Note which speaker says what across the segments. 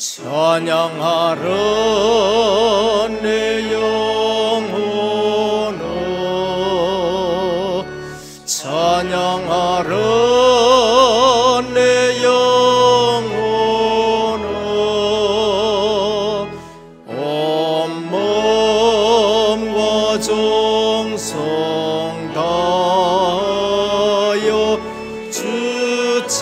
Speaker 1: 찬양하라 내 영혼아, 찬양하라 내 영혼아. 온 몸과 정성 다하여 주 찬양하라.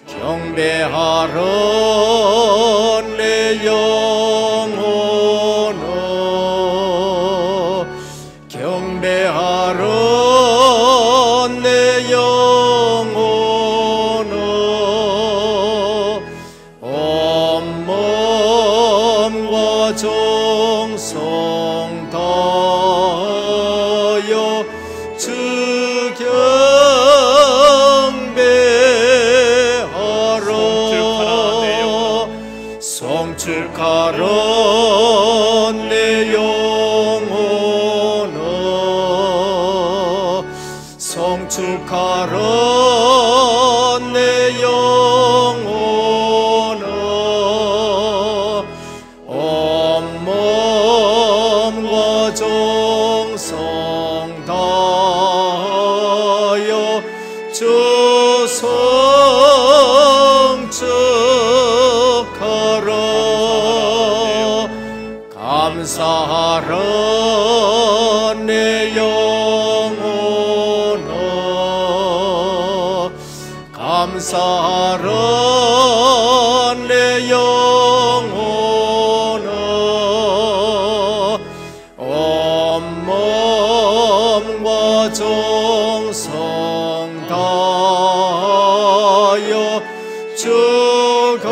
Speaker 1: 경배하라 내 영혼아, 경배하라 내 영혼아. 온 몸과 정성 다하여 주 경배하라. 성축하라 내 영혼아, 성축하라 내 영혼아. 온 몸과 정성 다하여 주 성축하라. 감사하라 내 영혼아, 감사하라 내 영혼아. 온 몸과 정성 다하여 주 감사하라.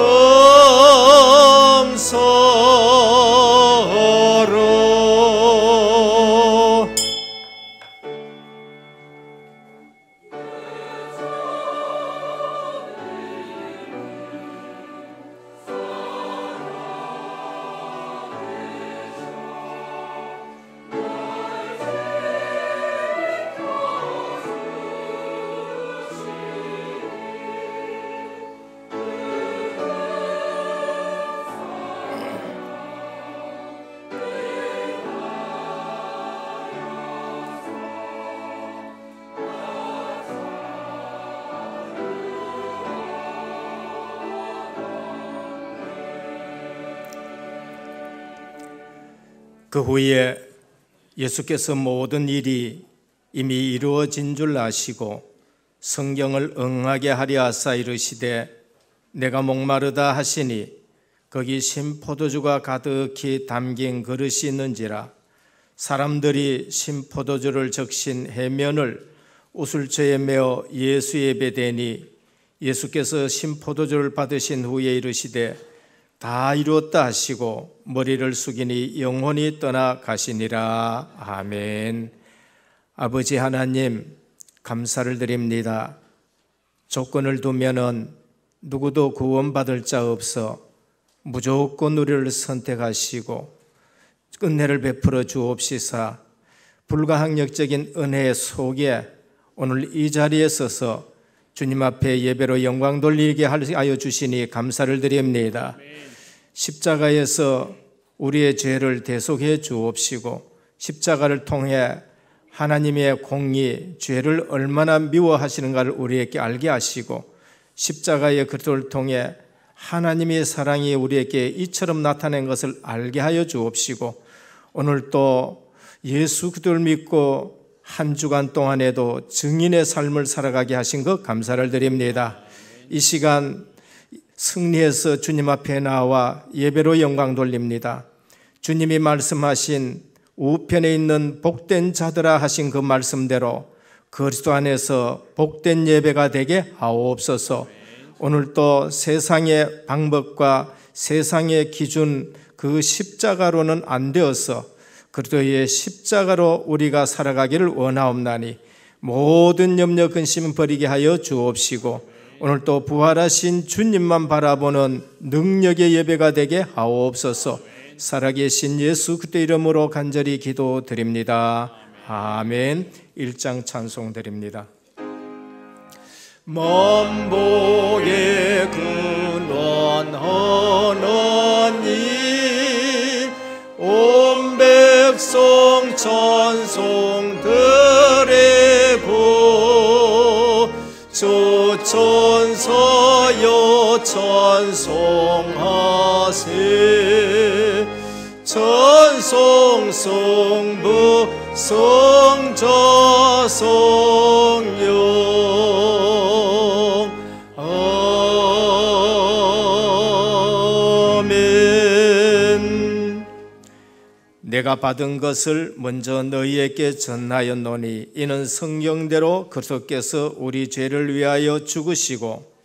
Speaker 1: 그 후에 예수께서 모든 일이 이미 이루어진 줄 아시고 성경을 응하게 하려 하사 이르시되 내가 목마르다 하시니 거기 신포도주가 가득히 담긴 그릇이 있는지라. 사람들이 신포도주를 적신 해면을 우슬초에 메어 예수 예배되니 예수께서 신포도주를 받으신 후에 이르시되 다 이루었다 하시고 머리를 숙이니 영혼이 떠나 가시니라. 아멘. 아버지 하나님, 감사를 드립니다. 조건을 두면은 누구도 구원받을 자 없어 무조건 우리를 선택하시고 은혜를 베풀어 주옵시사. 불가항력적인 은혜 속에 오늘 이 자리에 서서 주님 앞에 예배로 영광 돌리게 하여 주시니 감사를 드립니다. 십자가에서 우리의 죄를 대속해 주옵시고 십자가를 통해 하나님의 공의, 죄를 얼마나 미워하시는가를 우리에게 알게 하시고 십자가의 그리스도를 통해 하나님의 사랑이 우리에게 이처럼 나타낸 것을 알게 하여 주옵시고 오늘 또 예수 그리스도를 믿고 한 주간 동안에도 증인의 삶을 살아가게 하신 것 감사를 드립니다. 이 시간 승리해서 주님 앞에 나와 예배로 영광 돌립니다. 주님이 말씀하신 우편에 있는 복된 자들아 하신 그 말씀대로 그리스도 안에서 복된 예배가 되게 하옵소서. 오늘 또 세상의 방법과 세상의 기준 그 십자가로는 안 되어서 그리스도의 십자가로 우리가 살아가기를 원하옵나니 모든 염려 근심 버리게 하여 주옵시고 오늘 또 부활하신 주님만 바라보는 능력의 예배가 되게 하옵소서. 살아계신 예수 그리스도 이름으로 간절히 기도드립니다. 아멘. 1장 찬송 드립니다. 만복의 근원 하나님 온 백성 찬송 드리고 주 천사여 찬송하세 찬송 성부 성자 성령 아멘. 내가 받은 것을 먼저 너희에게 전하였노니 이는 성경대로 그리스도께서 우리 죄를 위하여 죽으시고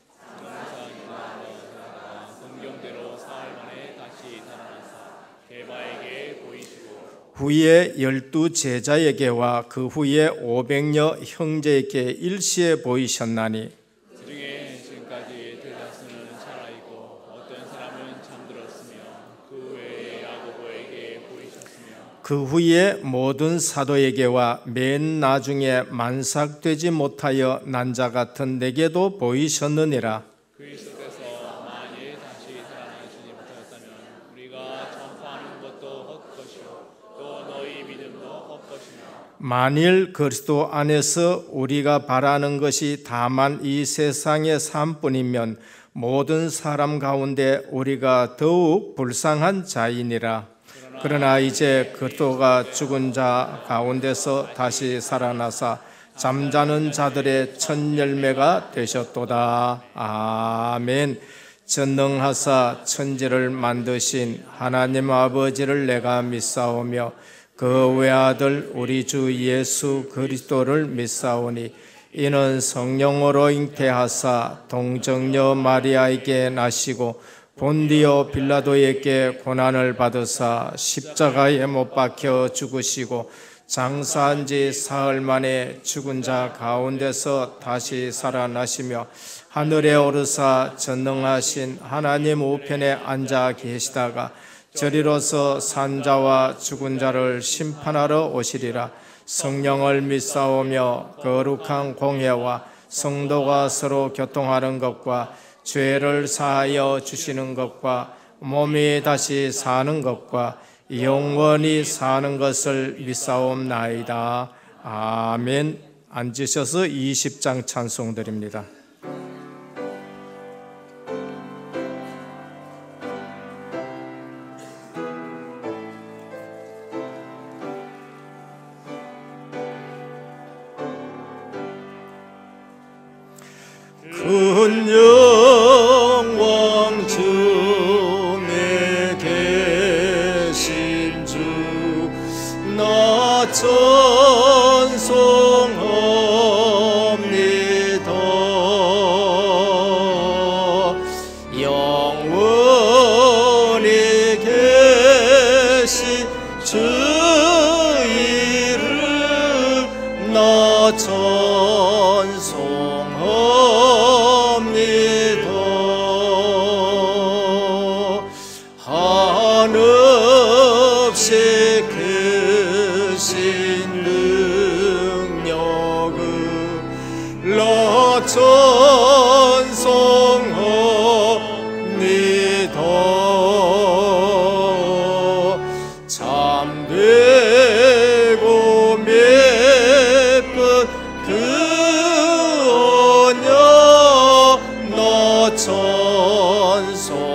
Speaker 1: 후에 12 제자에게와 그 후에 500여 형제에게 일시에 보이셨나니
Speaker 2: 그중에 지금까지 대다수는 살아있고 어떤 사람은 잠들었으며 그 외에 야고보에게 보이셨으며
Speaker 1: 그 후에 모든 사도에게와 맨 나중에 만삭되지 못하여 난 자 같은 내게도 보이셨느니라.
Speaker 2: 그리스도께서 만일 다시 살아나시지 못하였다면 우리가 전파하는 것도 헛것이요 또 너희 믿음도 헛것이며
Speaker 1: 만일 그리스도 안에서 우리가 바라는 것이 다만 이 세상의 삶뿐이면 모든 사람 가운데 우리가 더욱 불쌍한 자이니라. 그러나 이제 그리스도가 죽은 자 가운데서 다시 살아나사 잠자는 자들의 첫 열매가 되셨도다. 아멘. 전능하사 천지를 만드신 하나님 아버지를 내가 믿사오며 그 외아들 우리 주 예수 그리스도를 믿사오니 이는 성령으로 잉태하사 동정녀 마리아에게 나시고 본디오 빌라도에게 고난을 받으사 십자가에 못 박혀 죽으시고 장사한 지 사흘 만에 죽은 자 가운데서 다시 살아나시며 하늘에 오르사 전능하신 하나님 우편에 앉아 계시다가 저리로서 산 자와 죽은 자를 심판하러 오시리라. 성령을 믿사오며 거룩한 공회와 성도가 서로 교통하는 것과 죄를 사하여 주시는 것과 몸이 다시 사는 것과 영원히 사는 것을 믿사옵나이다. 아멘. 앉으셔서 20장 찬송 드립니다. 큰 영광 중에 계신 주 나 찬송합니다. 영원히 계신 주 이름 나 찬송합니다. 한없이 크신 능력을 나 찬송합니다. 참되고 몇번 그 언약 나 찬송합니다.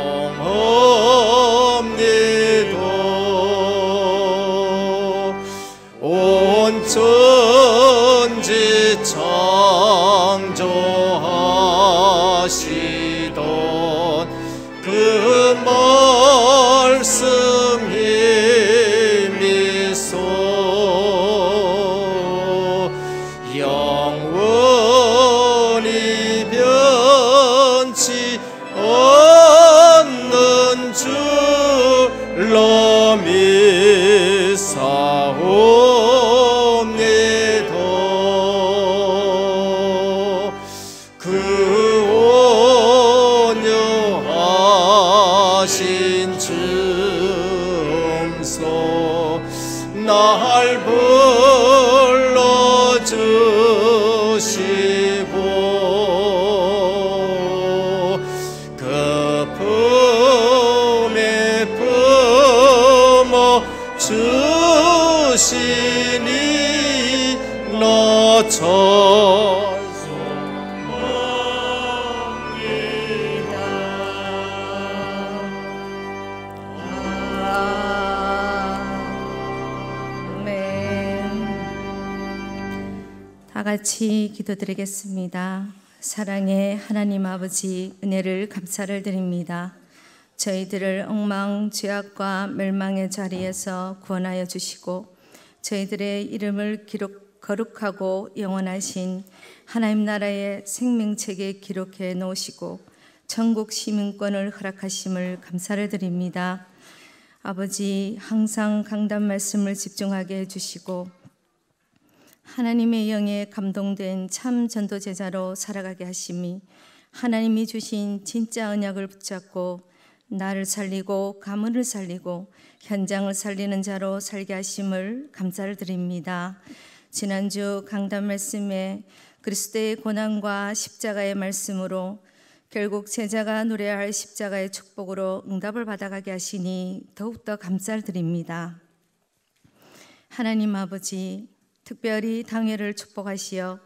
Speaker 1: 온 천지 창조하시던 그 말씀 힘이 있어 영원히 변치 않는 줄로 믿사옵니다. 그 온유하신 줌서 날 불러주시고 품에 품어 주시니 너
Speaker 3: 다 같이 기도드리겠습니다. 사랑의 하나님 아버지, 은혜를 감사를 드립니다. 저희들을 엉망 죄악과 멸망의 자리에서 구원하여 주시고 저희들의 이름을 거룩하고 영원하신 하나님 나라의 생명책에 기록해 놓으시고 천국 시민권을 허락하심을 감사를 드립니다. 아버지, 항상 강단 말씀을 집중하게 해주시고 하나님의 영에 감동된 참 전도 제자로 살아가게 하심이 하나님이 주신 진짜 언약을 붙잡고 나를 살리고 가문을 살리고 현장을 살리는 자로 살게 하심을 감사를 드립니다. 지난주 강단 말씀에 그리스도의 고난과 십자가의 말씀으로 결국 제자가 누려야 할 십자가의 축복으로 응답을 받아가게 하시니 더욱더 감사를 드립니다. 하나님 아버지, 특별히 당회를 축복하시어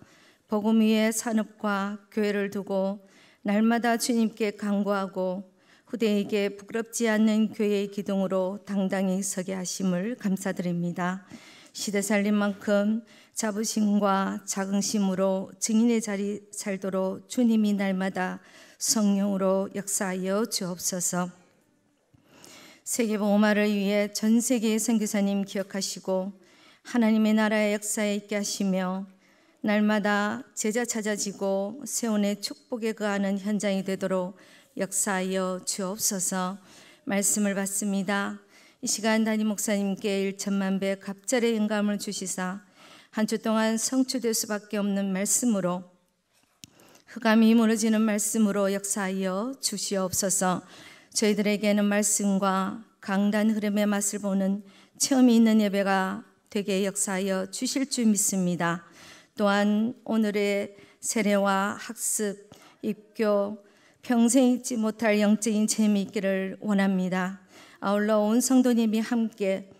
Speaker 3: 복음 위에 산업과 교회를 두고 날마다 주님께 간구하고 후대에게 부끄럽지 않는 교회의 기둥으로 당당히 서게 하심을 감사드립니다. 시대 살린 만큼 자부심과 자긍심으로 증인의 자리 살도록 주님이 날마다 성령으로 역사하여 주옵소서. 세계복음화를 위해 전 세계의 선교사님 기억하시고 하나님의 나라의 역사에 있게 하시며 날마다 제자 찾아지고 세원의 축복에 거하는 현장이 되도록 역사하여 주옵소서. 말씀을 받습니다. 이 시간 담임 목사님께 1천만 배 갑절의 영감을 주시사 한 주 동안 성취될 수밖에 없는 말씀으로 흑암이 무너지는 말씀으로 역사하여 주시옵소서. 저희들에게는 말씀과 강단 흐름의 맛을 보는 체험이 있는 예배가 되게 역사하여 주실 줄 믿습니다. 또한 오늘의 세례와 학습, 입교, 평생 잊지 못할 영적인 재미있기를 원합니다. 아울러 온 성도님이 함께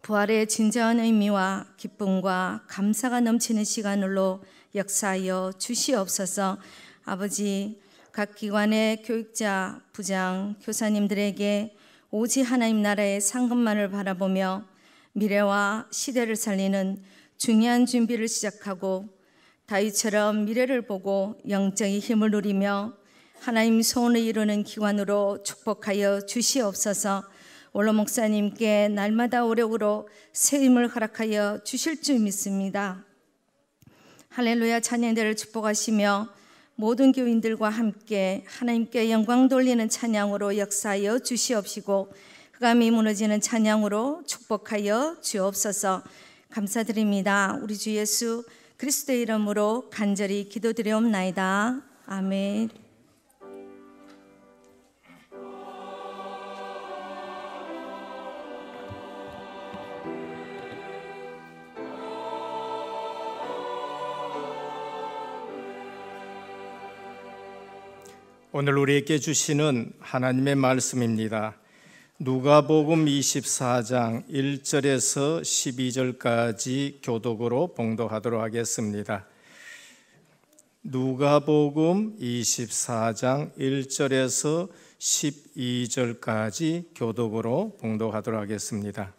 Speaker 3: 부활의 진정한 의미와 기쁨과 감사가 넘치는 시간으로 역사하여 주시옵소서. 아버지, 각 기관의 교육자, 부장, 교사님들에게 오직 하나님 나라의 상급만을 바라보며 미래와 시대를 살리는 중요한 준비를 시작하고 다윗처럼 미래를 보고 영적인 힘을 누리며 하나님 소원을 이루는 기관으로 축복하여 주시옵소서. 원로 목사님께 날마다 오력으로 새 힘을 허락하여 주실 줄 믿습니다. 할렐루야 찬양대를 축복하시며 모든 교인들과 함께 하나님께 영광 돌리는 찬양으로 역사하여 주시옵시고 흑암이 무너지는 찬양으로 축복하여 주옵소서. 감사드립니다. 우리 주 예수 그리스도의 이름으로 간절히 기도드리옵나이다. 아멘.
Speaker 1: 오늘 우리에게 주시는 하나님의 말씀입니다. 누가복음 24장 1절에서 12절까지 교독으로 봉독하도록 하겠습니다. 누가복음 24장 1절에서 12절까지 교독으로 봉독하도록 하겠습니다.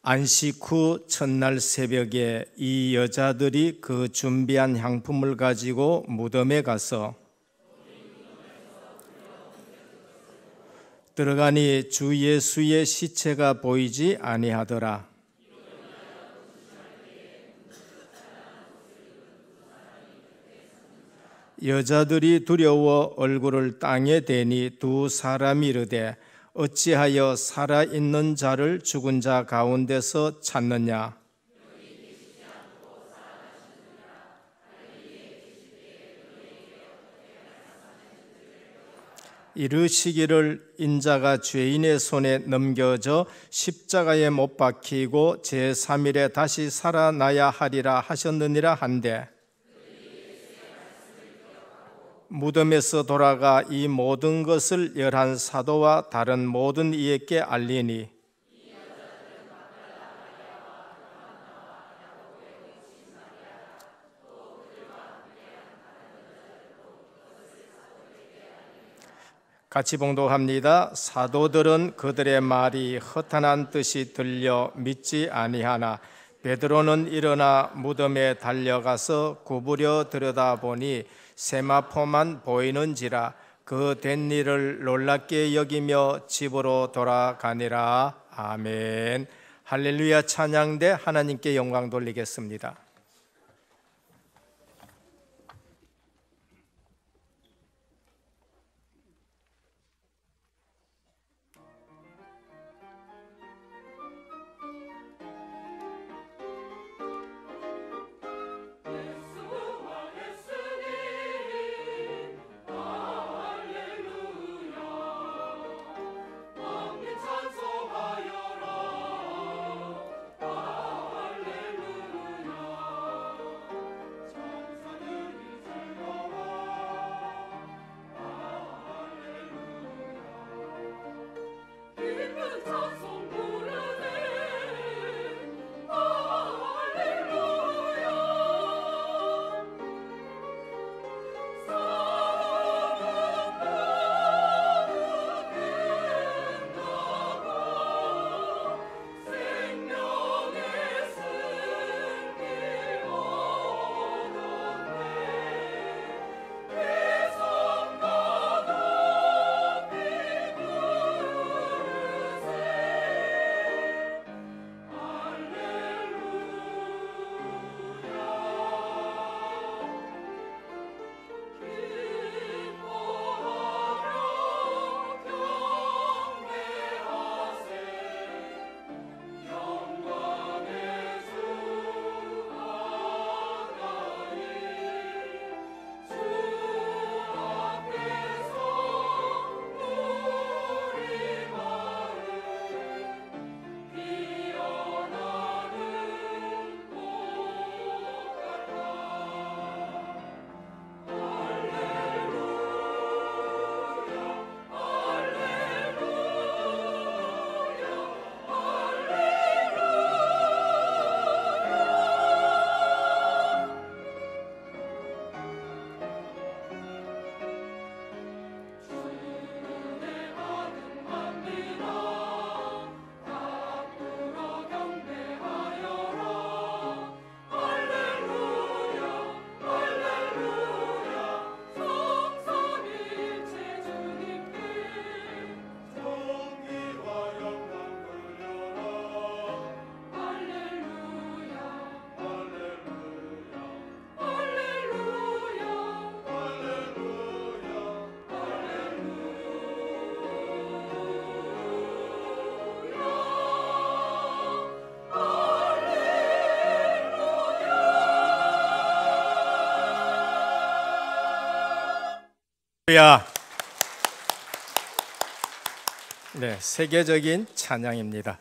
Speaker 1: 안식 후 첫날 새벽에 이 여자들이 그 준비한 향품을 가지고 무덤에 가서 들어가니 주 예수의 시체가 보이지 아니하더라. 여자들이 두려워 얼굴을 땅에 대니 두 사람이 이르되 어찌하여 살아있는 자를 죽은 자 가운데서 찾느냐? 이르시기를 인자가 죄인의 손에 넘겨져 십자가에 못 박히고 제3일에 다시 살아나야 하리라 하셨느니라 한데 무덤에서 돌아가 이 모든 것을 11 사도와 다른 모든 이에게 알리니 같이 봉독합니다. 사도들은 그들의 말이 허탄한 뜻이 들려 믿지 아니하나 베드로는 일어나 무덤에 달려가서 구부려 들여다보니 세마포만 보이는지라 그 된 일을 놀랍게 여기며 집으로 돌아가니라. 아멘. 할렐루야. 찬양대 하나님께 영광 돌리겠습니다. 네, 세계적인 찬양입니다.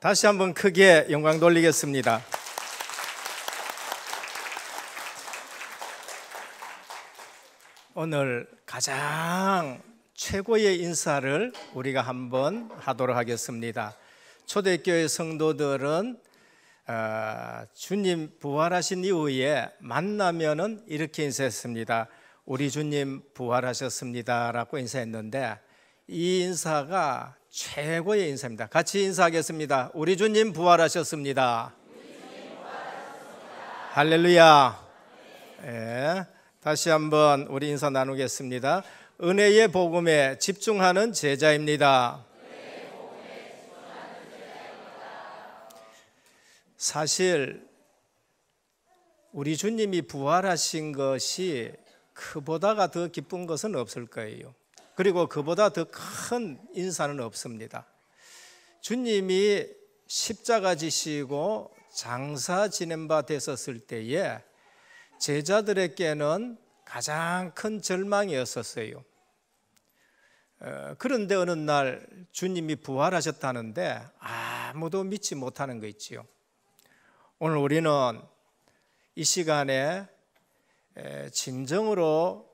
Speaker 1: 다시 한번 크게 영광 돌리겠습니다. 오늘 가장 최고의 인사를 우리가 한번 하도록 하겠습니다. 초대교회 성도들은 주님 부활하신 이후에 만나면은 이렇게 인사했습니다. 우리 주님 부활하셨습니다 라고 인사했는데 이 인사가 최고의 인사입니다. 같이 인사하겠습니다. 우리 주님 부활하셨습니다. 할렐루야. 네, 다시 한번 우리 인사 나누겠습니다. 은혜의 복음에 집중하는 제자입니다. 사실 우리 주님이 부활하신 것이 그보다가 더 기쁜 것은 없을 거예요. 그리고 그보다 더 큰 인사는 없습니다. 주님이 십자가 지시고 장사 지낸 바 되었을 때에 제자들에게는 가장 큰 절망이었었어요. 그런데 어느 날 주님이 부활하셨다는데 아무도 믿지 못하는 거 있지요. 오늘 우리는 이 시간에 진정으로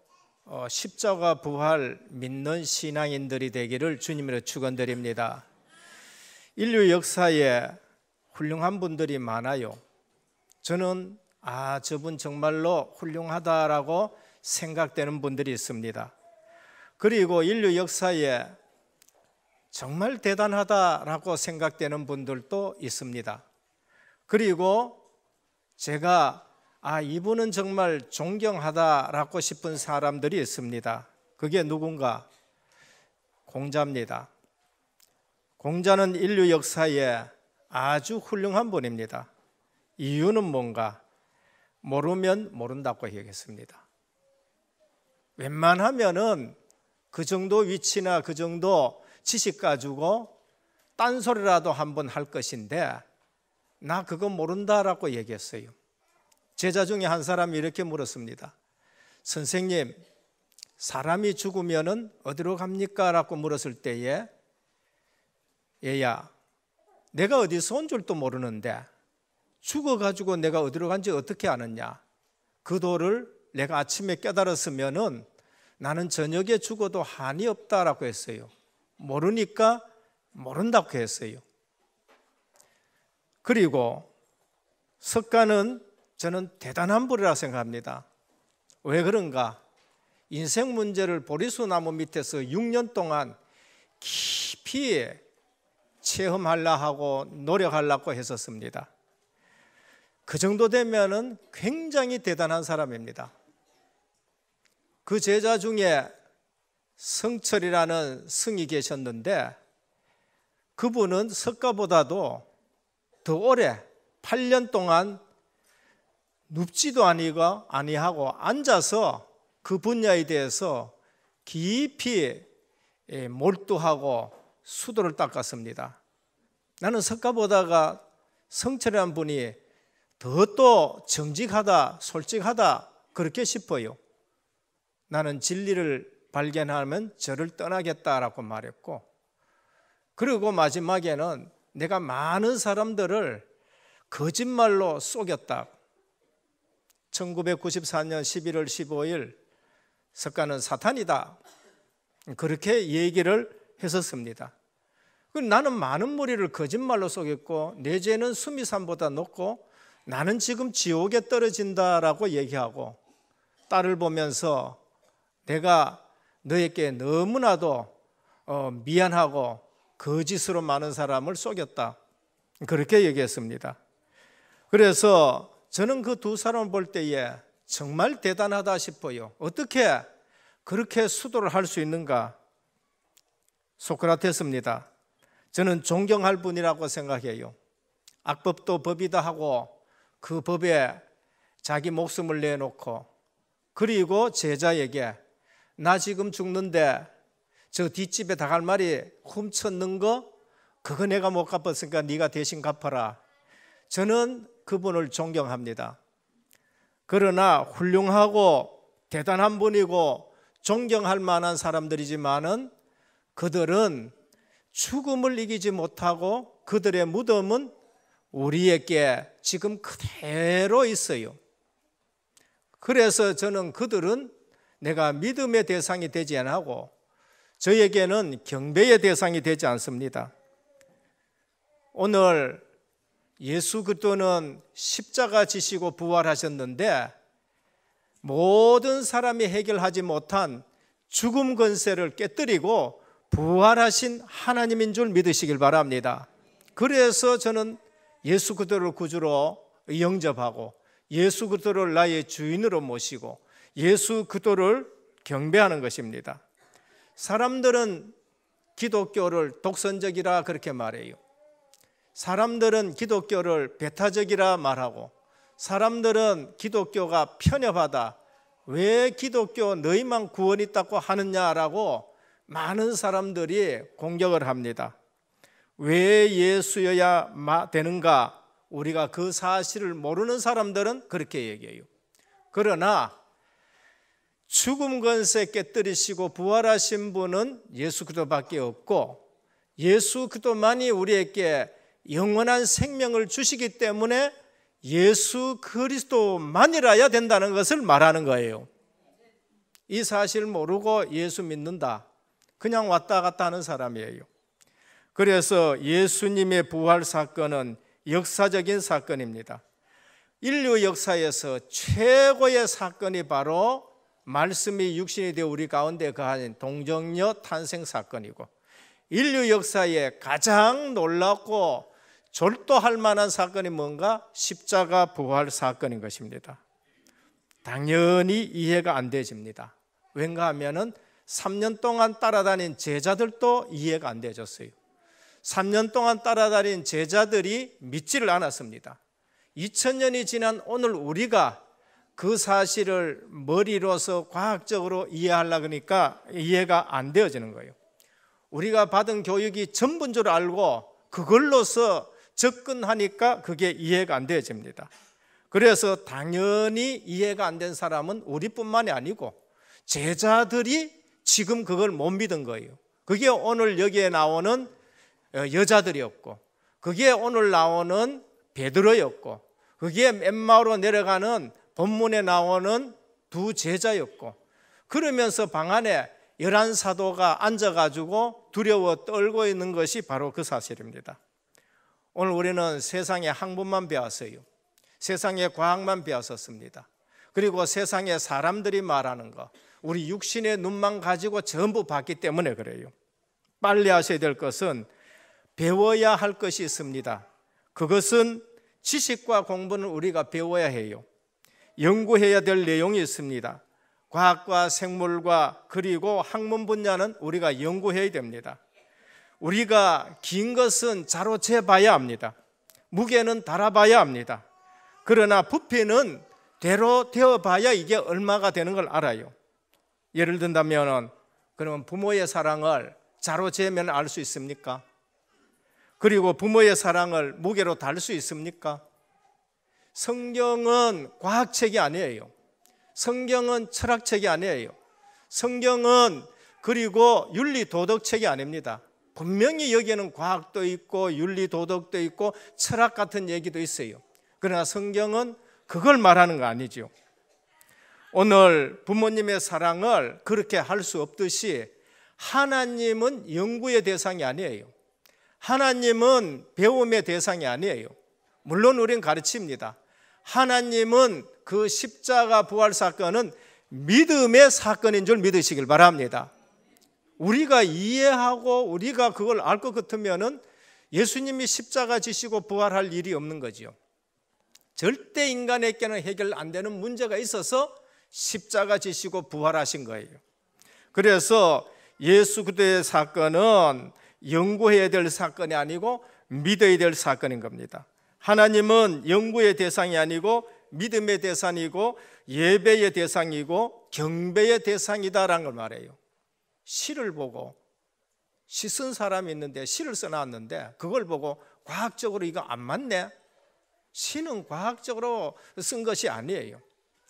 Speaker 1: 십자가 부활 믿는 신앙인들이 되기를 주님으로 축원드립니다. 인류 역사에 훌륭한 분들이 많아요. 저는 저분 정말로 훌륭하다라고 생각되는 분들이 있습니다. 그리고 인류 역사에 정말 대단하다라고 생각되는 분들도 있습니다. 그리고 제가 이분은 정말 존경하다라고 싶은 사람들이 있습니다. 그게 누군가? 공자입니다. 공자는 인류 역사에 아주 훌륭한 분입니다. 이유는 뭔가? 모르면 모른다고 얘기했습니다. 웬만하면은 그 정도 위치나 그 정도 지식 가지고 딴소리라도 한번 할 것인데 나 그거 모른다라고 얘기했어요. 제자 중에 한 사람이 이렇게 물었습니다. 선생님, 사람이 죽으면은 어디로 갑니까? 라고 물었을 때에 얘야, 내가 어디서 온 줄도 모르는데 죽어가지고 내가 어디로 간지 어떻게 아느냐? 그 도를 내가 아침에 깨달았으면은 나는 저녁에 죽어도 한이 없다라고 했어요. 모르니까 모른다고 했어요. 그리고 석가는 저는 대단한 분이라고 생각합니다. 왜 그런가? 인생 문제를 보리수나무 밑에서 6년 동안 깊이 체험하려 하고 노력하려고 했었습니다. 그 정도 되면은 굉장히 대단한 사람입니다. 그 제자 중에 성철이라는 성이 계셨는데 그분은 석가보다도 더 오래 8년 동안 눕지도 아니하고 앉아서 그 분야에 대해서 깊이 몰두하고 수도를 닦았습니다. 나는 석가보다가 성철이라는 분이 더 또 정직하다, 솔직하다 그렇게 싶어요. 나는 진리를 발견하면 저를 떠나겠다라고 말했고, 그리고 마지막에는 내가 많은 사람들을 거짓말로 속였다. 1994년 11월 15일 석가는 사탄이다 그렇게 얘기를 했었습니다. 나는 많은 무리를 거짓말로 속였고 내 죄는 수미산보다 높고 나는 지금 지옥에 떨어진다라고 얘기하고, 딸을 보면서 내가 너에게 너무나도 미안하고 거짓으로 많은 사람을 속였다 그렇게 얘기했습니다. 그래서 저는 그 두 사람을 볼 때에 정말 대단하다 싶어요. 어떻게 그렇게 수도를 할 수 있는가? 소크라테스입니다. 저는 존경할 분이라고 생각해요. 악법도 법이다 하고 그 법에 자기 목숨을 내놓고, 그리고 제자에게 나 지금 죽는데 저 뒷집에 닭알마리 훔쳤는 거 그거 내가 못 갚았으니까 네가 대신 갚아라. 저는 그분을 존경합니다. 그러나 훌륭하고 대단한 분이고 존경할 만한 사람들이지만은 그들은 죽음을 이기지 못하고 그들의 무덤은 우리에게 지금 그대로 있어요. 그래서 저는 그들은 내가 믿음의 대상이 되지 않고 저에게는 경배의 대상이 되지 않습니다. 오늘 예수 그리스도는 십자가 지시고 부활하셨는데 모든 사람이 해결하지 못한 죽음 권세를 깨뜨리고 부활하신 하나님인 줄 믿으시길 바랍니다. 그래서 저는 예수 그리스도를 구주로 영접하고 예수 그리스도를 나의 주인으로 모시고 예수 그리스도를 경배하는 것입니다. 사람들은 기독교를 독선적이라 그렇게 말해요. 사람들은 기독교를 배타적이라 말하고, 사람들은 기독교가 편협하다, 왜 기독교 너희만 구원 있다고 하느냐라고 많은 사람들이 공격을 합니다. 왜 예수여야 되는가? 우리가 그 사실을 모르는 사람들은 그렇게 얘기해요. 그러나 죽음 권세 깨뜨리시고 부활하신 분은 예수 그리스도밖에 없고, 예수 그리스도만이 우리에게 영원한 생명을 주시기 때문에 예수 그리스도만이라야 된다는 것을 말하는 거예요. 이 사실 모르고 예수 믿는다, 그냥 왔다 갔다 하는 사람이에요. 그래서 예수님의 부활 사건은 역사적인 사건입니다. 인류 역사에서 최고의 사건이 바로 말씀이 육신이 되어 우리 가운데 거하는 동정녀 탄생 사건이고, 인류 역사에 가장 놀랍고 졸도할 만한 사건이 뭔가? 십자가 부활 사건인 것입니다. 당연히 이해가 안 되집니다. 왠가 하면은 3년 동안 따라다닌 제자들도 이해가 안 되졌어요. 3년 동안 따라다닌 제자들이 믿지를 않았습니다. 2000년이 지난 오늘 우리가 그 사실을 머리로서 과학적으로 이해하려고 하니까 이해가 안 되어지는 거예요. 우리가 받은 교육이 전부인 줄 알고 그걸로서 접근하니까 그게 이해가 안 되어집니다. 그래서 당연히 이해가 안 된 사람은 우리뿐만이 아니고 제자들이 지금 그걸 못 믿은 거예요. 그게 오늘 여기에 나오는 여자들이었고, 그게 오늘 나오는 베드로였고, 그게 엠마오로 내려가는 본문에 나오는 두 제자였고, 그러면서 방 안에 11사도가 앉아가지고 두려워 떨고 있는 것이 바로 그 사실입니다. 오늘 우리는 세상의 학문만 배웠어요. 세상의 과학만 배웠었습니다. 그리고 세상의 사람들이 말하는 거, 우리 육신의 눈만 가지고 전부 봤기 때문에 그래요. 빨리 하셔야 될 것은 배워야 할 것이 있습니다. 그것은 지식과 공부는 우리가 배워야 해요. 연구해야 될 내용이 있습니다. 과학과 생물과 그리고 학문 분야는 우리가 연구해야 됩니다. 우리가 긴 것은 자로 재봐야 합니다. 무게는 달아봐야 합니다. 그러나 부피는 대로 되어봐야 이게 얼마가 되는 걸 알아요. 예를 든다면 그러면 부모의 사랑을 자로 재면 알 수 있습니까? 그리고 부모의 사랑을 무게로 달 수 있습니까? 성경은 과학책이 아니에요. 성경은 철학책이 아니에요. 성경은 그리고 윤리도덕책이 아닙니다. 분명히 여기에는 과학도 있고 윤리도덕도 있고 철학 같은 얘기도 있어요. 그러나 성경은 그걸 말하는 거 아니죠. 오늘 부모님의 사랑을 그렇게 할 수 없듯이 하나님은 연구의 대상이 아니에요. 하나님은 배움의 대상이 아니에요. 물론 우리는 가르칩니다. 하나님은 그 십자가 부활 사건은 믿음의 사건인 줄 믿으시길 바랍니다. 우리가 이해하고 우리가 그걸 알 것 같으면은 예수님이 십자가 지시고 부활할 일이 없는 거죠. 절대 인간에게는 해결 안 되는 문제가 있어서 십자가 지시고 부활하신 거예요. 그래서 예수 그리스도의 사건은 연구해야 될 사건이 아니고 믿어야 될 사건인 겁니다. 하나님은 연구의 대상이 아니고 믿음의 대상이고 예배의 대상이고 경배의 대상이다라는 걸 말해요. 시를 보고 시 쓴 사람이 있는데 시를 써놨는데 그걸 보고 과학적으로 이거 안 맞네? 시는 과학적으로 쓴 것이 아니에요.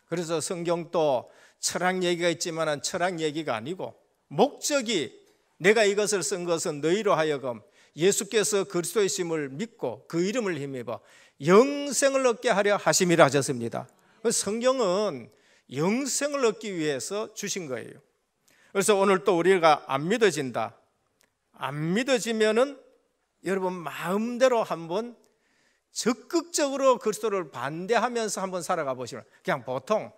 Speaker 1: 그래서 성경도 철학 얘기가 있지만 철학 얘기가 아니고 목적이 내가 이것을 쓴 것은 너희로 하여금 예수께서 그리스도이심을 믿고 그 이름을 힘입어 영생을 얻게 하려 하심이라 하셨습니다. 성경은 영생을 얻기 위해서 주신 거예요. 그래서 오늘 또 우리가 안 믿어진다. 안 믿어지면은 여러분 마음대로 한번 적극적으로 그리스도를 반대하면서 한번 살아가 보시면 그냥 보통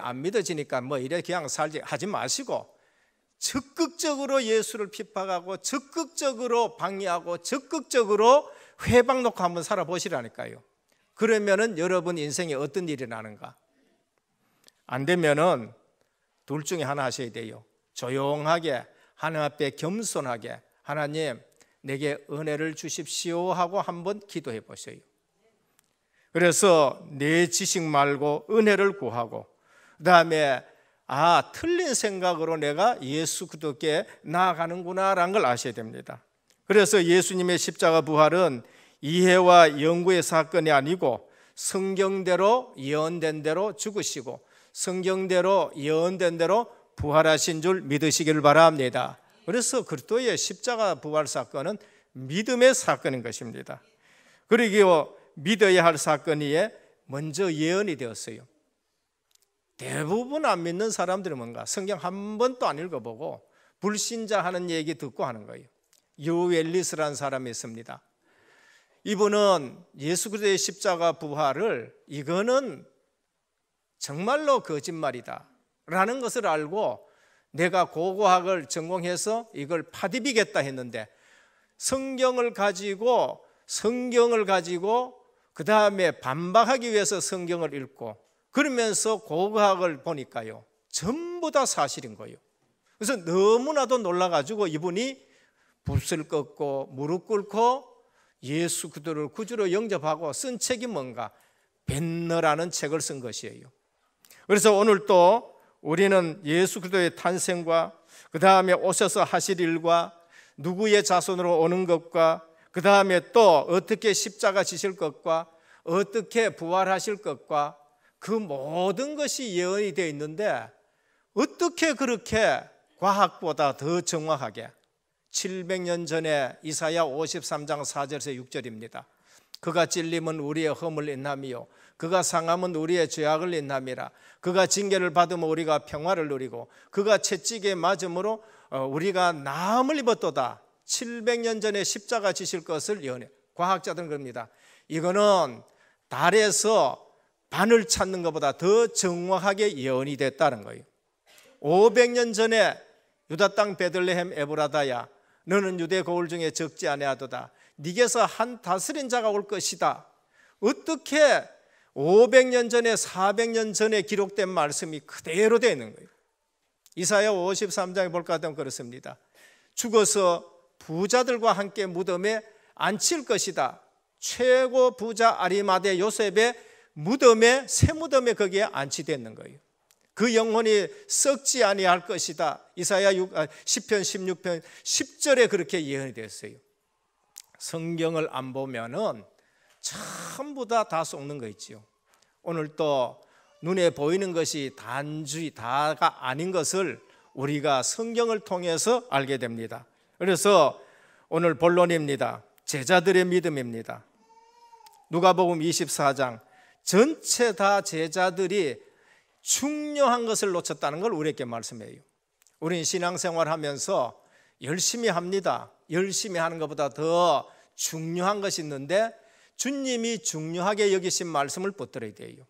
Speaker 1: 안 믿어지니까 뭐 이래 그냥 살지 하지 마시고 적극적으로 예수를 핍박하고 적극적으로 방해하고 적극적으로 회방 놓고 한번 살아보시라니까요. 그러면은 여러분 인생에 어떤 일이 나는가? 안 되면은 둘 중에 하나 하셔야 돼요. 조용하게 하나님 앞에 겸손하게 하나님 내게 은혜를 주십시오 하고 한번 기도해 보세요. 그래서 내 지식 말고 은혜를 구하고 그다음에 틀린 생각으로 내가 예수 그리스도께 나아가는구나라는 걸 아셔야 됩니다. 그래서 예수님의 십자가 부활은 이해와 연구의 사건이 아니고 성경대로 예언된 대로 죽으시고 성경대로 예언된 대로 부활하신 줄 믿으시길 바랍니다. 그래서 그리스도의 십자가 부활 사건은 믿음의 사건인 것입니다. 그리고 믿어야 할 사건이에 먼저 예언이 되었어요. 대부분 안 믿는 사람들은 뭔가 성경 한 번도 안 읽어보고 불신자 하는 얘기 듣고 하는 거예요. 유엘리스라는 사람이 있습니다. 이분은 예수 그리스도의 십자가 부활을 이거는 정말로 거짓말이다 라는 것을 알고 내가 고고학을 전공해서 이걸 파디비겠다 했는데 성경을 가지고 그 다음에 반박하기 위해서 성경을 읽고 그러면서 고고학을 보니까요 전부 다 사실인 거예요. 그래서 너무나도 놀라가지고 이분이 붓을 꺾고 무릎 꿇고 예수 그리스도를 구주로 영접하고 쓴 책이 뭔가? 벤너라는 책을 쓴 것이에요. 그래서 오늘 또 우리는 예수 그리스도의 탄생과 그 다음에 오셔서 하실 일과 누구의 자손으로 오는 것과 그 다음에 또 어떻게 십자가 지실 것과 어떻게 부활하실 것과 그 모든 것이 예언이 되어 있는데 어떻게 그렇게 과학보다 더 정확하게 700년 전에 이사야 53장 4절에서 6절입니다. 그가 찔림은 우리의 허물 인함이요 그가 상함은 우리의 죄악을 인함이라. 그가 징계를 받으면 우리가 평화를 누리고 그가 채찍에 맞음으로 우리가 나음을 입었도다. 700년 전에 십자가 지실 것을 예언해. 과학자들은 그럽니다. 이거는 달에서 반을 찾는 것보다 더 정확하게 예언이 됐다는 거예요. 500년 전에 유다 땅 베들레헴 에브라다야 너는 유대 고을 중에 적지 아니하도다. 네게서 한 다스린 자가 올 것이다. 어떻게 500년 전에 400년 전에 기록된 말씀이 그대로 되어 있는 거예요. 이사야 53장에 볼까 하면 그렇습니다. 죽어서 부자들과 함께 무덤에 앉힐 것이다. 최고 부자 아리마대 요셉의 무덤에 새 무덤에 거기에 안치되는 거예요. 그 영혼이 썩지 아니할 것이다. 이사야 10편 16편 10절에 그렇게 예언이 됐어요. 성경을 안 보면은 전부 다 속는 거 있지요. 오늘 또 눈에 보이는 것이 단주의 다가 아닌 것을 우리가 성경을 통해서 알게 됩니다. 그래서 오늘 본론입니다. 제자들의 믿음입니다. 누가복음 24장 전체 다 제자들이 중요한 것을 놓쳤다는 걸 우리에게 말씀해요. 우리는 신앙생활 하면서 열심히 합니다. 열심히 하는 것보다 더 중요한 것이 있는데 주님이 중요하게 여기신 말씀을 붙들어야 돼요.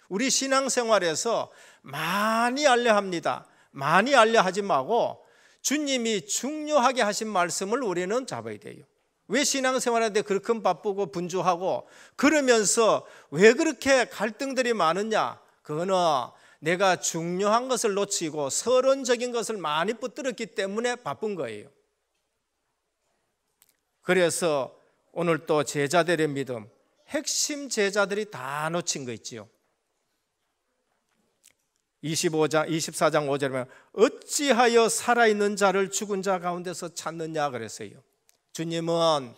Speaker 1: 우리 신앙생활에서 많이 알려 합니다. 많이 알려 하지 말고 주님이 중요하게 하신 말씀을 우리는 잡아야 돼요. 왜 신앙생활하는데 그렇게 바쁘고 분주하고 그러면서 왜 그렇게 갈등들이 많으냐? 그거는 내가 중요한 것을 놓치고 서론적인 것을 많이 붙들었기 때문에 바쁜 거예요. 그래서 오늘 또 제자들의 믿음, 핵심 제자들이 다 놓친 거 있지요. 24장 5절에 보면 어찌하여 살아있는 자를 죽은 자 가운데서 찾느냐 그랬어요. 주님은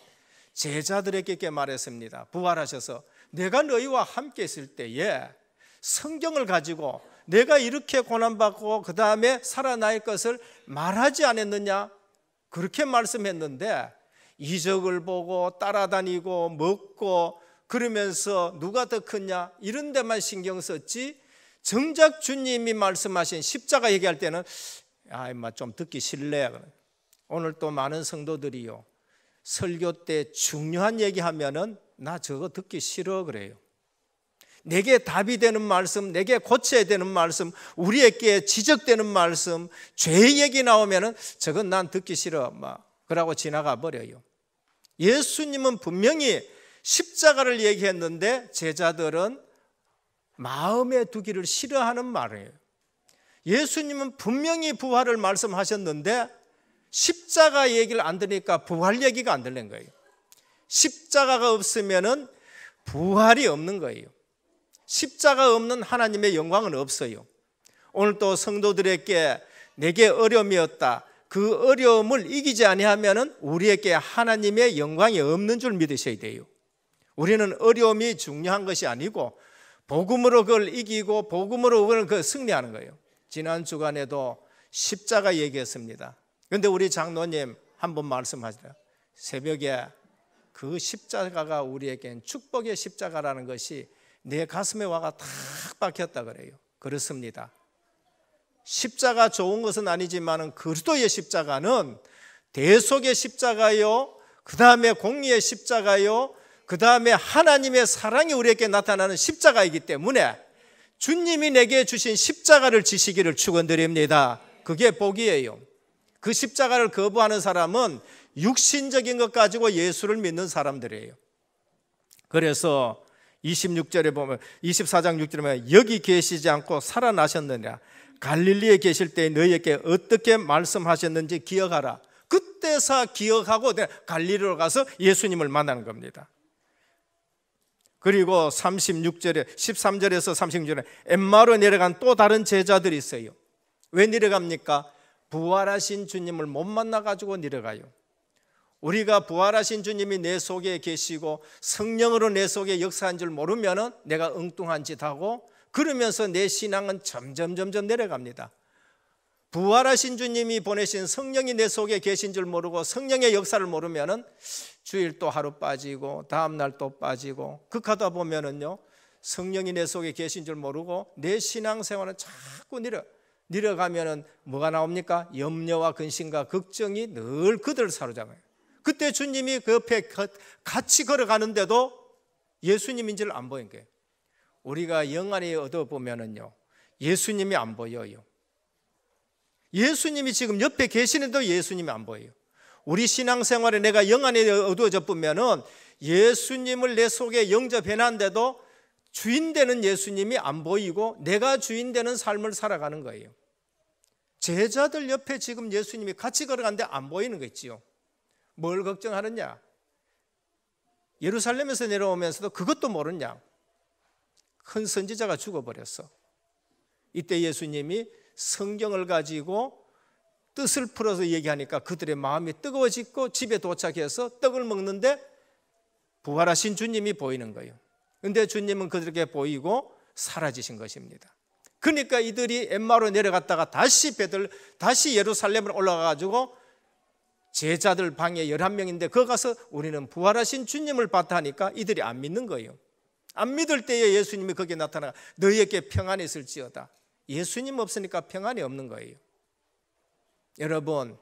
Speaker 1: 제자들에게 말했습니다. 부활하셔서 내가 너희와 함께 있을 때에 성경을 가지고 내가 이렇게 고난받고 그 다음에 살아날 것을 말하지 않았느냐? 그렇게 말씀했는데 이적을 보고 따라다니고 먹고 그러면서 누가 더 크냐 이런 데만 신경 썼지 정작 주님이 말씀하신 십자가 얘기할 때는 좀 듣기 싫네. 오늘 또 많은 성도들이요 설교 때 중요한 얘기하면은 나 저거 듣기 싫어 그래요. 내게 답이 되는 말씀, 내게 고쳐야 되는 말씀, 우리에게 지적되는 말씀, 죄 얘기 나오면은 저건 난 듣기 싫어 그러고 지나가 버려요. 예수님은 분명히 십자가를 얘기했는데 제자들은 마음에 두기를 싫어하는 말이에요. 예수님은 분명히 부활을 말씀하셨는데 십자가 얘기를 안 들으니까 부활 얘기가 안 들린 거예요. 십자가가 없으면은 부활이 없는 거예요. 십자가 없는 하나님의 영광은 없어요. 오늘 또 성도들에게 내게 어려움이었다. 그 어려움을 이기지 아니하면은 우리에게 하나님의 영광이 없는 줄 믿으셔야 돼요. 우리는 어려움이 중요한 것이 아니고 복음으로 그걸 이기고 복음으로 그걸 승리하는 거예요. 지난 주간에도 십자가 얘기했습니다. 그런데 우리 장로님 한 번 말씀하시더라고요. 새벽에 그 십자가가 우리에겐 축복의 십자가라는 것이 내 가슴에 와가 탁 박혔다 그래요. 그렇습니다. 십자가 좋은 것은 아니지만 그리스도의 십자가는 대속의 십자가요, 그 다음에 공의의 십자가요, 그 다음에 하나님의 사랑이 우리에게 나타나는 십자가이기 때문에 주님이 내게 주신 십자가를 지시기를 축원드립니다. 그게 복이에요. 그 십자가를 거부하는 사람은 육신적인 것 가지고 예수를 믿는 사람들이에요. 그래서 26절에 보면, 24장 6절에 보면 여기 계시지 않고 살아나셨느냐, 갈릴리에 계실 때 너희에게 어떻게 말씀하셨는지 기억하라. 그때서 기억하고 갈릴리로 가서 예수님을 만나는 겁니다. 그리고 36절에 13절에서 36절에 엠마오로 내려간 또 다른 제자들이 있어요. 왜 내려갑니까? 부활하신 주님을 못 만나가지고 내려가요. 우리가 부활하신 주님이 내 속에 계시고 성령으로 내 속에 역사한 줄 모르면 내가 엉뚱한 짓 하고, 그러면서 내 신앙은 점점 내려갑니다. 부활하신 주님이 보내신 성령이 내 속에 계신 줄 모르고 성령의 역사를 모르면 주일 또 하루 빠지고 다음 날 또 빠지고, 그렇게 보면은요 성령이 내 속에 계신 줄 모르고 내 신앙생활은 자꾸 내려가면은 뭐가 나옵니까? 염려와 근심과 걱정이 늘 그들을 사로잡아요. 그때 주님이 그 옆에 같이 걸어가는데도 예수님인 줄 안 보인 거예요. 우리가 영안이 얻어보면은요 예수님이 안 보여요. 예수님이 지금 옆에 계시는데도 예수님이 안 보여요. 우리 신앙생활에 내가 영안이 어두워져 보면은 예수님을 내 속에 영접해놨는데도 주인 되는 예수님이 안 보이고 내가 주인 되는 삶을 살아가는 거예요. 제자들 옆에 지금 예수님이 같이 걸어가는데 안 보이는 거 있지요. 뭘 걱정하느냐? 예루살렘에서 내려오면서도 그것도 모르냐? 큰 선지자가 죽어버렸어. 이때 예수님이 성경을 가지고 뜻을 풀어서 얘기하니까 그들의 마음이 뜨거워지고 집에 도착해서 떡을 먹는데 부활하신 주님이 보이는 거예요. 그런데 주님은 그들에게 보이고 사라지신 것입니다. 그러니까 이들이 엠마오로 내려갔다가 다시 예루살렘으로 올라가가지고 제자들 방에 11명인데 거기 가서 우리는 부활하신 주님을 봤다 하니까 이들이 안 믿는 거예요. 안 믿을 때에 예수님이 거기에 나타나 너희에게 평안이 있을지어다. 예수님 없으니까 평안이 없는 거예요. 여러분,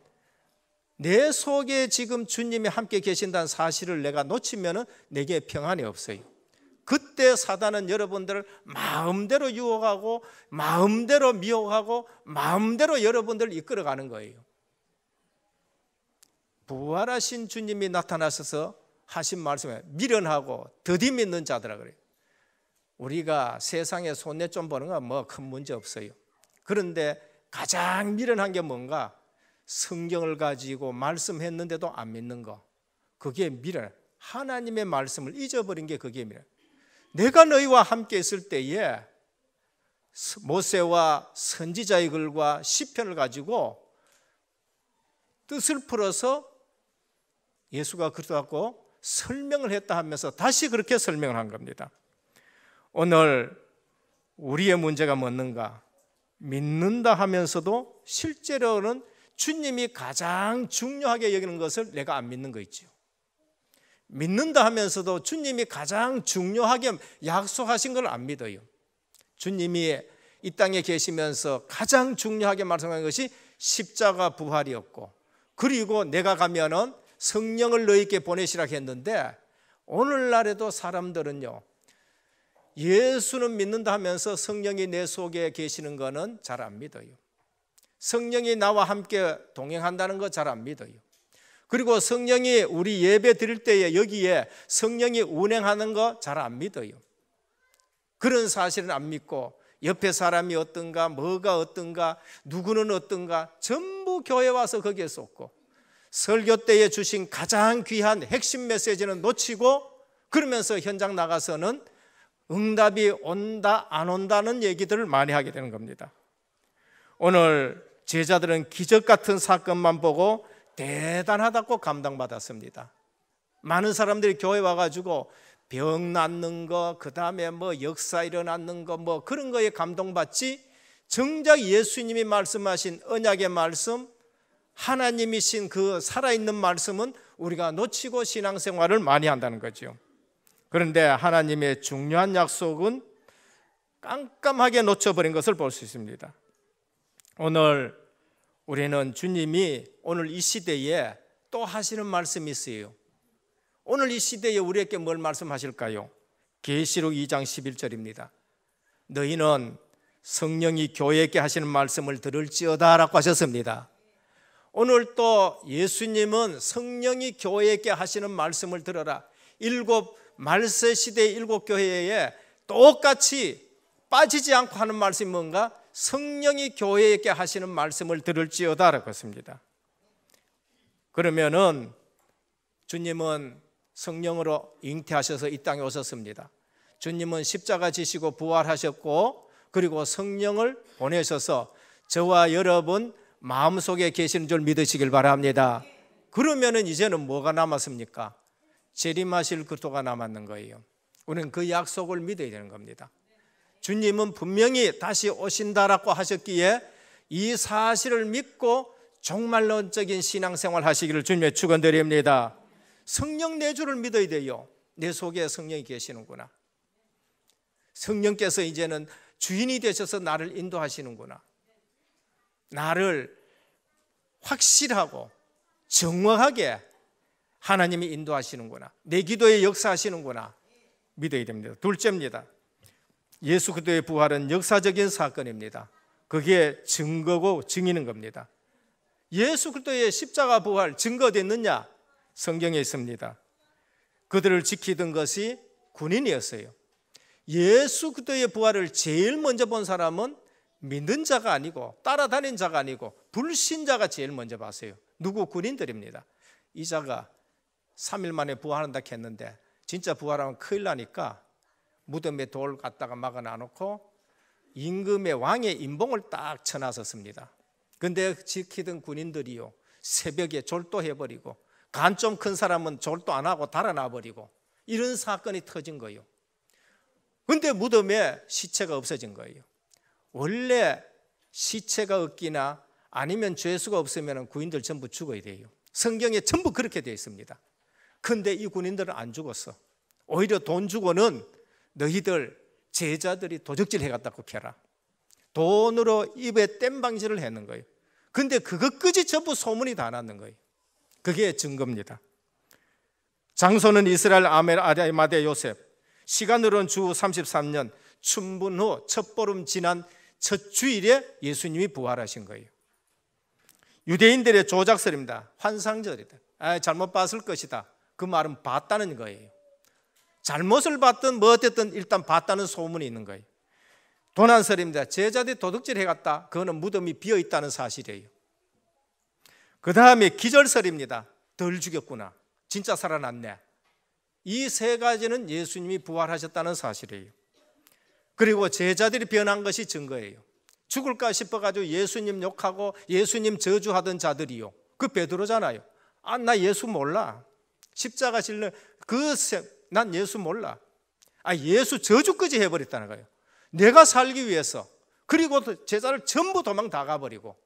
Speaker 1: 내 속에 지금 주님이 함께 계신다는 사실을 내가 놓치면 내게 평안이 없어요. 그때 사단은 여러분들을 마음대로 유혹하고 마음대로 미혹하고 마음대로 여러분들을 이끌어가는 거예요. 부활하신 주님이 나타나셔서 하신 말씀에 미련하고 더디 믿는 자들아 그래요. 우리가 세상에 손해 좀 보는 건 뭐 큰 문제 없어요. 그런데 가장 미련한 게 뭔가? 성경을 가지고 말씀했는데도 안 믿는 거. 그게 미련. 하나님의 말씀을 잊어버린 게 그게 미련. 내가 너희와 함께 있을 때에 모세와 선지자의 글과 시편을 가지고 뜻을 풀어서 예수가 그렇다고 설명을 했다 하면서 다시 그렇게 설명을 한 겁니다. 오늘 우리의 문제가 뭐는가? 믿는다 하면서도 실제로는 주님이 가장 중요하게 여기는 것을 내가 안 믿는 거 있죠. 믿는다 하면서도 주님이 가장 중요하게 약속하신 걸 안 믿어요. 주님이 이 땅에 계시면서 가장 중요하게 말씀한 것이 십자가 부활이었고, 그리고 내가 가면은 성령을 너희에게 보내시라 했는데, 오늘날에도 사람들은요 예수는 믿는다 하면서 성령이 내 속에 계시는 거는 잘 안 믿어요. 성령이 나와 함께 동행한다는 거 잘 안 믿어요. 그리고 성령이 우리 예배 드릴 때에 여기에 성령이 운행하는 거 잘 안 믿어요. 그런 사실은 안 믿고 옆에 사람이 어떤가, 뭐가 어떤가, 누구는 어떤가 전부 교회 와서 거기에 쏟고 설교 때에 주신 가장 귀한 핵심 메시지는 놓치고, 그러면서 현장 나가서는 응답이 온다 안 온다는 얘기들을 많이 하게 되는 겁니다. 오늘 제자들은 기적 같은 사건만 보고 대단하다고 감동받았습니다. 많은 사람들이 교회 와가지고 병 낫는 거, 그 다음에 뭐 역사 일어나는 거, 뭐 그런 거에 감동받지, 정작 예수님이 말씀하신 언약의 말씀, 하나님이신 그 살아있는 말씀은 우리가 놓치고 신앙생활을 많이 한다는 거죠. 그런데 하나님의 중요한 약속은 깜깜하게 놓쳐버린 것을 볼 수 있습니다. 오늘 우리는 주님이 오늘 이 시대에 또 하시는 말씀이 있어요. 오늘 이 시대에 우리에게 뭘 말씀하실까요? 계시록 2장 11절입니다. 너희는 성령이 교회에게 하시는 말씀을 들을지어다 라고 하셨습니다. 오늘 또 예수님은 성령이 교회에게 하시는 말씀을 들어라. 말세 시대의 7교회에 똑같이 빠지지 않고 하는 말씀이 뭔가? 성령이 교회에게 하시는 말씀을 들을지어다 라고 했습니다. 그러면은 주님은 성령으로 잉태하셔서 이 땅에 오셨습니다. 주님은 십자가 지시고 부활하셨고 그리고 성령을 보내셔서 저와 여러분 마음속에 계시는 줄 믿으시길 바랍니다. 그러면은 이제는 뭐가 남았습니까? 재림하실 그리스도가 남았는 거예요. 우리는 그 약속을 믿어야 되는 겁니다. 주님은 분명히 다시 오신다라고 하셨기에 이 사실을 믿고 종말론적인 신앙생활 하시기를 주님의 축원드립니다. 성령 내주를 믿어야 돼요. 내 속에 성령이 계시는구나. 성령께서 이제는 주인이 되셔서 나를 인도하시는구나. 나를 확실하고 정확하게 하나님이 인도하시는구나. 내 기도에 역사하시는구나. 믿어야 됩니다. 둘째입니다. 예수 그리스도의 부활은 역사적인 사건입니다. 그게 증거고 증인인 겁니다. 예수 그리스도의 십자가 부활 증거 어디 있느냐? 성경에 있습니다. 그들을 지키던 것이 군인이었어요. 예수 그리스도의 부활을 제일 먼저 본 사람은 믿는 자가 아니고 따라다닌 자가 아니고 불신자가 제일 먼저 봤어요. 누구? 군인들입니다. 이 자가 3일 만에 부활한다 했는데 진짜 부활하면 큰일 나니까 무덤에 돌 갖다가 막아 놔놓고 임금의 왕의 인봉을 딱 쳐놨었습니다. 근데 지키던 군인들이요 새벽에 졸도해버리고 간 좀 큰 사람은 졸도 안 하고 달아나버리고 이런 사건이 터진 거예요. 근데 무덤에 시체가 없어진 거예요. 원래 시체가 없기나 아니면 죄수가 없으면 군인들 전부 죽어야 돼요. 성경에 전부 그렇게 되어 있습니다. 근데 이 군인들은 안 죽었어. 오히려 돈 주고는 너희들 제자들이 도적질 해갔다고 해라. 돈으로 입에 땜방질을 했는 거예요. 근데 그것까지 전부 소문이 다 났는 거예요. 그게 증거입니다. 장소는 이스라엘 아리마대 요셉. 시간으로는 주 33년 춘분 후 첫 보름 지난 첫 주일에 예수님이 부활하신 거예요. 유대인들의 조작설입니다. 환상절이다. 잘못 봤을 것이다. 그 말은 봤다는 거예요. 잘못을 봤든 뭐 어쨌든 일단 봤다는 소문이 있는 거예요. 도난설입니다. 제자들이 도둑질 해갔다. 그거는 무덤이 비어있다는 사실이에요. 그 다음에 기절설입니다. 덜 죽였구나. 진짜 살아났네. 이 세 가지는 예수님이 부활하셨다는 사실이에요. 그리고 제자들이 변한 것이 증거예요. 죽을까 싶어가지고 예수님 욕하고 예수님 저주하던 자들이요. 그 베드로잖아요. 나 예수 몰라. 십자가 질러 난 예수 몰라. 예수 저주까지 해버렸다는 거예요. 내가 살기 위해서. 그리고 제자를 전부 도망 다 가버리고.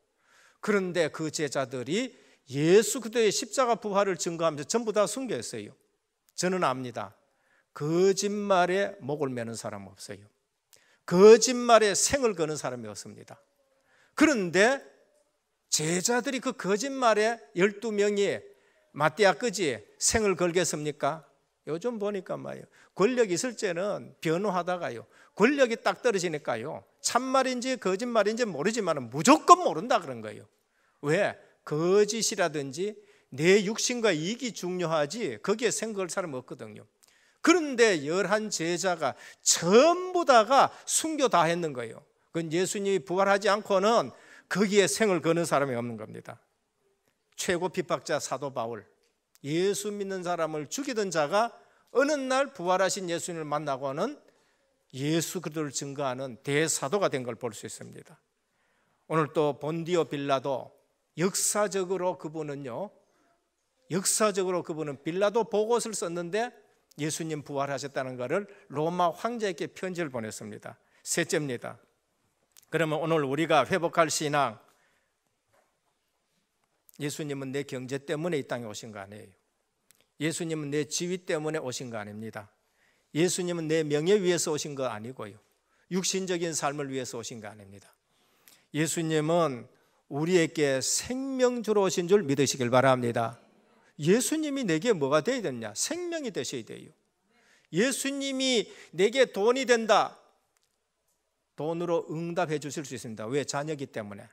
Speaker 1: 그런데 그 제자들이 예수 그리스도의 십자가 부활을 증거하면서 전부 다 순교했어요. 저는 압니다. 거짓말에 목을 매는 사람은 없어요. 거짓말에 생을 거는 사람이 없습니다. 그런데 제자들이 그 거짓말에 12명이 마띠아 끄지 생을 걸겠습니까? 요즘 보니까 말이에요. 권력이 있을 때는 변호하다가요. 권력이 딱 떨어지니까요. 참말인지 거짓말인지 모르지만 무조건 모른다 그런 거예요. 왜? 거짓이라든지 내 육신과 이익이 중요하지 거기에 생각할 사람은 없거든요. 그런데 11 제자가 전부 다가 순교 다 했는 거예요. 그건 예수님이 부활하지 않고는 거기에 생을 거는 사람이 없는 겁니다. 최고 핍박자 사도 바울, 예수 믿는 사람을 죽이던 자가 어느 날 부활하신 예수님을 만나고는 예수 그리스도를 증거하는 대사도가 된 걸 볼 수 있습니다. 오늘 또 본디오 빌라도 역사적으로 그분은 빌라도 보고서를 썼는데 예수님 부활하셨다는 것을 로마 황제에게 편지를 보냈습니다. 셋째입니다. 그러면 오늘 우리가 회복할 신앙, 예수님은 내 경제 때문에 이 땅에 오신 거 아니에요. 예수님은 내 지위 때문에 오신 거 아닙니다. 예수님은 내 명예 위해서 오신 거 아니고요. 육신적인 삶을 위해서 오신 거 아닙니다. 예수님은 우리에게 생명주로 오신 줄 믿으시길 바랍니다. 예수님이 내게 뭐가 되어야 되느냐? 생명이 되셔야 돼요. 예수님이 내게 돈이 된다. 돈으로 응답해 주실 수 있습니다. 왜? 자녀이기 때문에.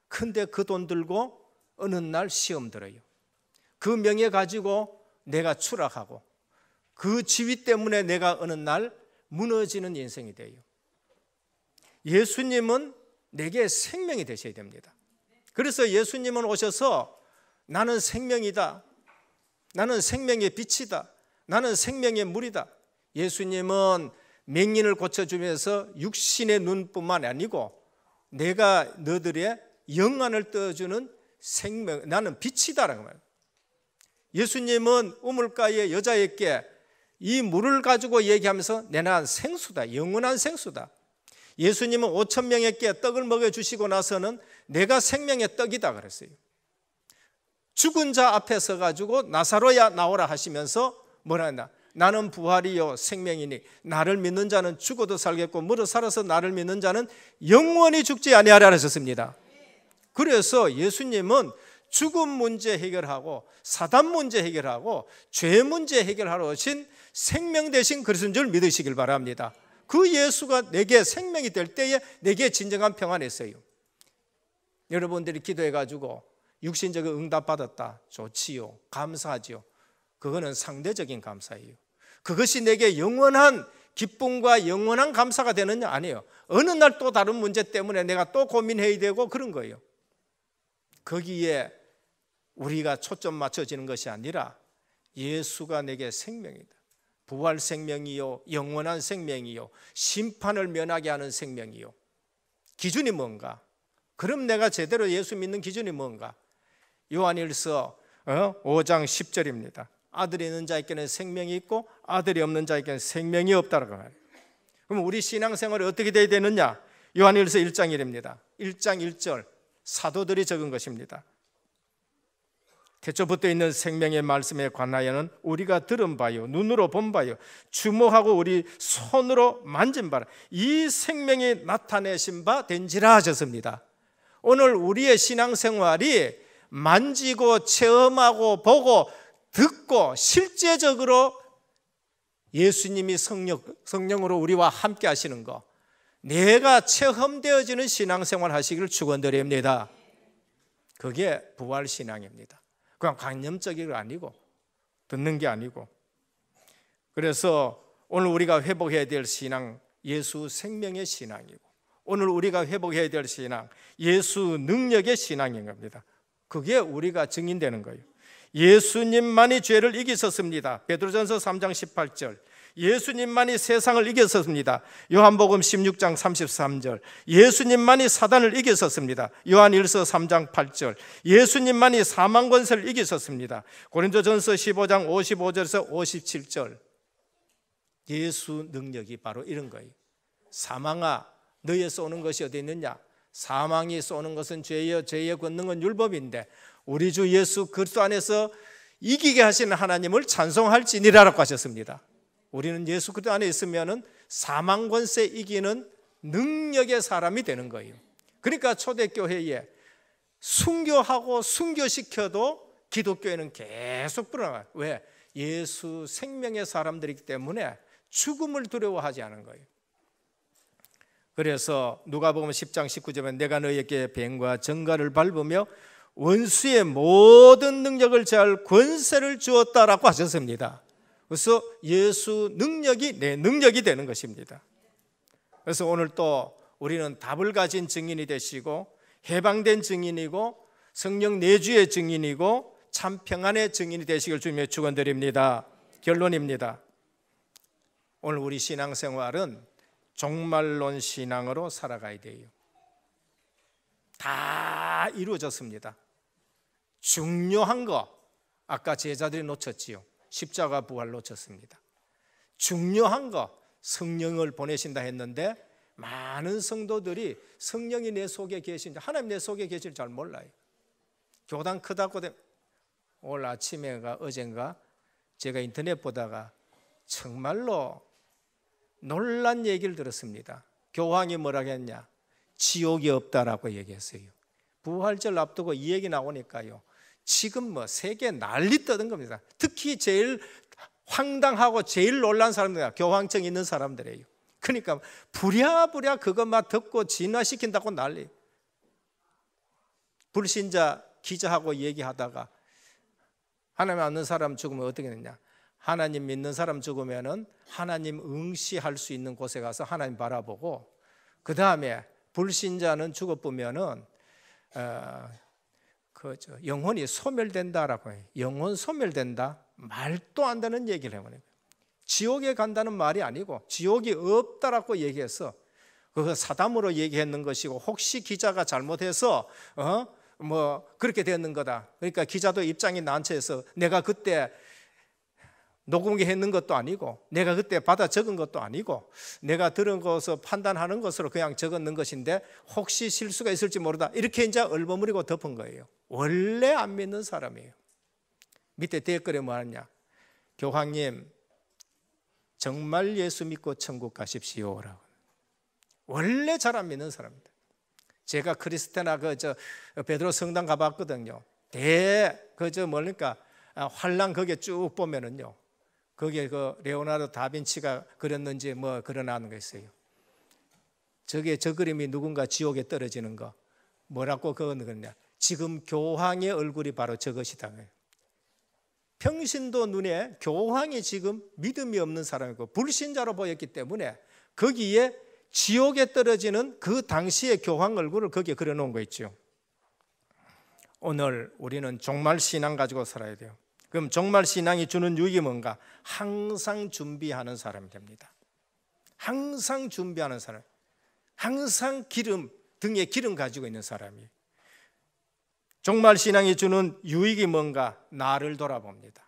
Speaker 1: 근데 그 돈 들고 어느 날 시험 들어요. 그 명예 가지고 내가 추락하고 그 지위 때문에 내가 어느 날 무너지는 인생이 돼요. 예수님은 내게 생명이 되셔야 됩니다. 그래서 예수님은 오셔서 나는 생명이다. 나는 생명의 빛이다. 나는 생명의 물이다. 예수님은 맹인을 고쳐주면서 육신의 눈뿐만 아니고 내가 너들의 영안을 떠주는 생명, 나는 빛이다라는 말이에요. 예수님은 우물가의 여자에게 이 물을 가지고 얘기하면서 내난 생수다, 영원한 생수다. 예수님은 5,000명에게 떡을 먹여주시고 나서는 내가 생명의 떡이다 그랬어요. 죽은 자 앞에 서가지고 나사로야 나오라 하시면서 뭐라 했나? 나는 부활이요 생명이니 나를 믿는 자는 죽어도 살겠고 무릇 살아서 나를 믿는 자는 영원히 죽지 아니하리라 하셨습니다. 그래서 예수님은 죽음 문제 해결하고 사단 문제 해결하고 죄 문제 해결하러 오신 생명 되신 그리스도인 줄 믿으시길 바랍니다. 그 예수가 내게 생명이 될 때에 내게 진정한 평안이 있어요. 여러분들이 기도해가지고 육신적인 응답 받았다. 좋지요. 감사하지요. 그거는 상대적인 감사예요. 그것이 내게 영원한 기쁨과 영원한 감사가 되느냐? 아니에요. 어느 날 또 다른 문제 때문에 내가 또 고민해야 되고 그런 거예요. 거기에 우리가 초점 맞춰지는 것이 아니라 예수가 내게 생명이다. 부활 생명이요, 영원한 생명이요, 심판을 면하게 하는 생명이요. 기준이 뭔가? 그럼 내가 제대로 예수 믿는 기준이 뭔가? 요한일서 5장 10절입니다. 아들이 있는 자에게는 생명이 있고 아들이 없는 자에게는 생명이 없다라고 말해요. 그럼 우리 신앙생활이 어떻게 돼야 되느냐? 요한일서 1장 1입니다. 1장 1절 사도들이 적은 것입니다. 태초부터 있는 생명의 말씀에 관하여는 우리가 들은 바요, 눈으로 본 바요, 주목하고 우리 손으로 만진 바라 이 생명이 나타내신 바 된지라 하셨습니다. 오늘 우리의 신앙생활이 만지고 체험하고 보고 듣고 실제적으로 예수님이 성령으로 우리와 함께 하시는 거, 내가 체험되어지는 신앙생활 하시기를 축원드립니다. 그게 부활신앙입니다. 그냥 관념적인 게 아니고 듣는 게 아니고. 그래서 오늘 우리가 회복해야 될 신앙, 예수 생명의 신앙이고, 오늘 우리가 회복해야 될 신앙, 예수 능력의 신앙인 겁니다. 그게 우리가 증인되는 거예요. 예수님만이 죄를 이기셨습니다. 베드로전서 3장 18절. 예수님만이 세상을 이겼었습니다. 요한복음 16장 33절. 예수님만이 사단을 이겼었습니다. 요한일서 3장 8절. 예수님만이 사망 권세를 이기셨습니다. 고린도전서 15장 55절에서 57절. 예수 능력이 바로 이런 거예요. 사망아 너의 쏘는 것이 어디 있느냐? 사망이 쏘는 것은 죄여, 죄의 권능은 율법인데 우리 주 예수 그리스도 안에서 이기게 하시는 하나님을 찬송할지니라라고 하셨습니다. 우리는 예수 그리스도 안에 있으면은 사망 권세 이기는 능력의 사람이 되는 거예요. 그러니까 초대교회에 순교하고 순교시켜도 기독교회는 계속 불어나요. 왜? 예수 생명의 사람들이기 때문에 죽음을 두려워하지 않은 거예요. 그래서 누가복음 10장 19절에 내가 너희에게 뱀과 정갈을 밟으며 원수의 모든 능력을 제할 권세를 주었다라고 하셨습니다. 그래서 예수 능력이 내 능력이 되는 것입니다. 그래서 오늘 또 우리는 답을 가진 증인이 되시고 해방된 증인이고 성령 내주의 증인이고 참 평안의 증인이 되시길 주님의 축원드립니다. 결론입니다. 오늘 우리 신앙생활은 종말론 신앙으로 살아가야 돼요. 다 이루어졌습니다. 중요한 거 아까 제자들이 놓쳤지요. 십자가 부활 놓쳤습니다. 중요한 거 성령을 보내신다 했는데 많은 성도들이 성령이 내 속에 계신지 하나님 내 속에 계실 잘 몰라요. 교단 크다고 오늘 아침에가 어젠가 제가 인터넷 보다가 정말로 놀란 얘기를 들었습니다. 교황이 뭐라고 했냐? 지옥이 없다라고 얘기했어요. 부활절 앞두고 이 얘기 나오니까요, 지금 뭐 세계 난리 떠든 겁니다. 특히 제일 황당하고 제일 놀란 사람들이 교황증 있는 사람들이에요. 그러니까 부랴부랴 그것만 듣고 진화시킨다고 난리. 불신자 기자하고 얘기하다가 하나님 안 믿는 사람 죽으면 어떻게 되냐? 하나님 믿는 사람 죽으면은 하나님 응시할 수 있는 곳에 가서 하나님 바라보고, 그 다음에 불신자는 죽어보면은 영혼이 소멸된다라고 해요. 영혼 소멸된다? 말도 안 되는 얘기를 해요. 지옥에 간다는 말이 아니고 지옥이 없다라고 얘기해서 그거 사담으로 얘기했는 것이고, 혹시 기자가 잘못해서 뭐 그렇게 됐는 거다. 그러니까 기자도 입장이 난처해서 내가 그때 녹음기 했는 것도 아니고 내가 그때 받아 적은 것도 아니고 내가 들은 것을 판단하는 것으로 그냥 적었는 것인데 혹시 실수가 있을지 모르다, 이렇게 이제 얼버무리고 덮은 거예요. 원래 안 믿는 사람이에요. 밑에 댓글에 뭐 하냐? 교황님 정말 예수 믿고 천국 가십시오라고. 원래 잘 안 믿는 사람입니다. 제가 크리스테나 베드로 성당 가봤거든요. 뭡니까 환랑 거기에 쭉 보면은요, 거기에 레오나르도 다빈치가 그렸는지 뭐 그려놓은 거 있어요. 저 그림이 누군가 지옥에 떨어지는 거 뭐라고 그거는 그러냐? 지금 교황의 얼굴이 바로 저것이다. 평신도 눈에 교황이 지금 믿음이 없는 사람이고 불신자로 보였기 때문에 거기에 지옥에 떨어지는 그 당시의 교황 얼굴을 거기에 그려놓은 거 있죠. 오늘 우리는 종말 신앙 가지고 살아야 돼요. 그럼 종말 신앙이 주는 유익이 뭔가? 항상 준비하는 사람이 됩니다. 항상 준비하는 사람, 항상 등에 기름 가지고 있는 사람이에요. 종말 신앙이 주는 유익이 뭔가? 나를 돌아봅니다.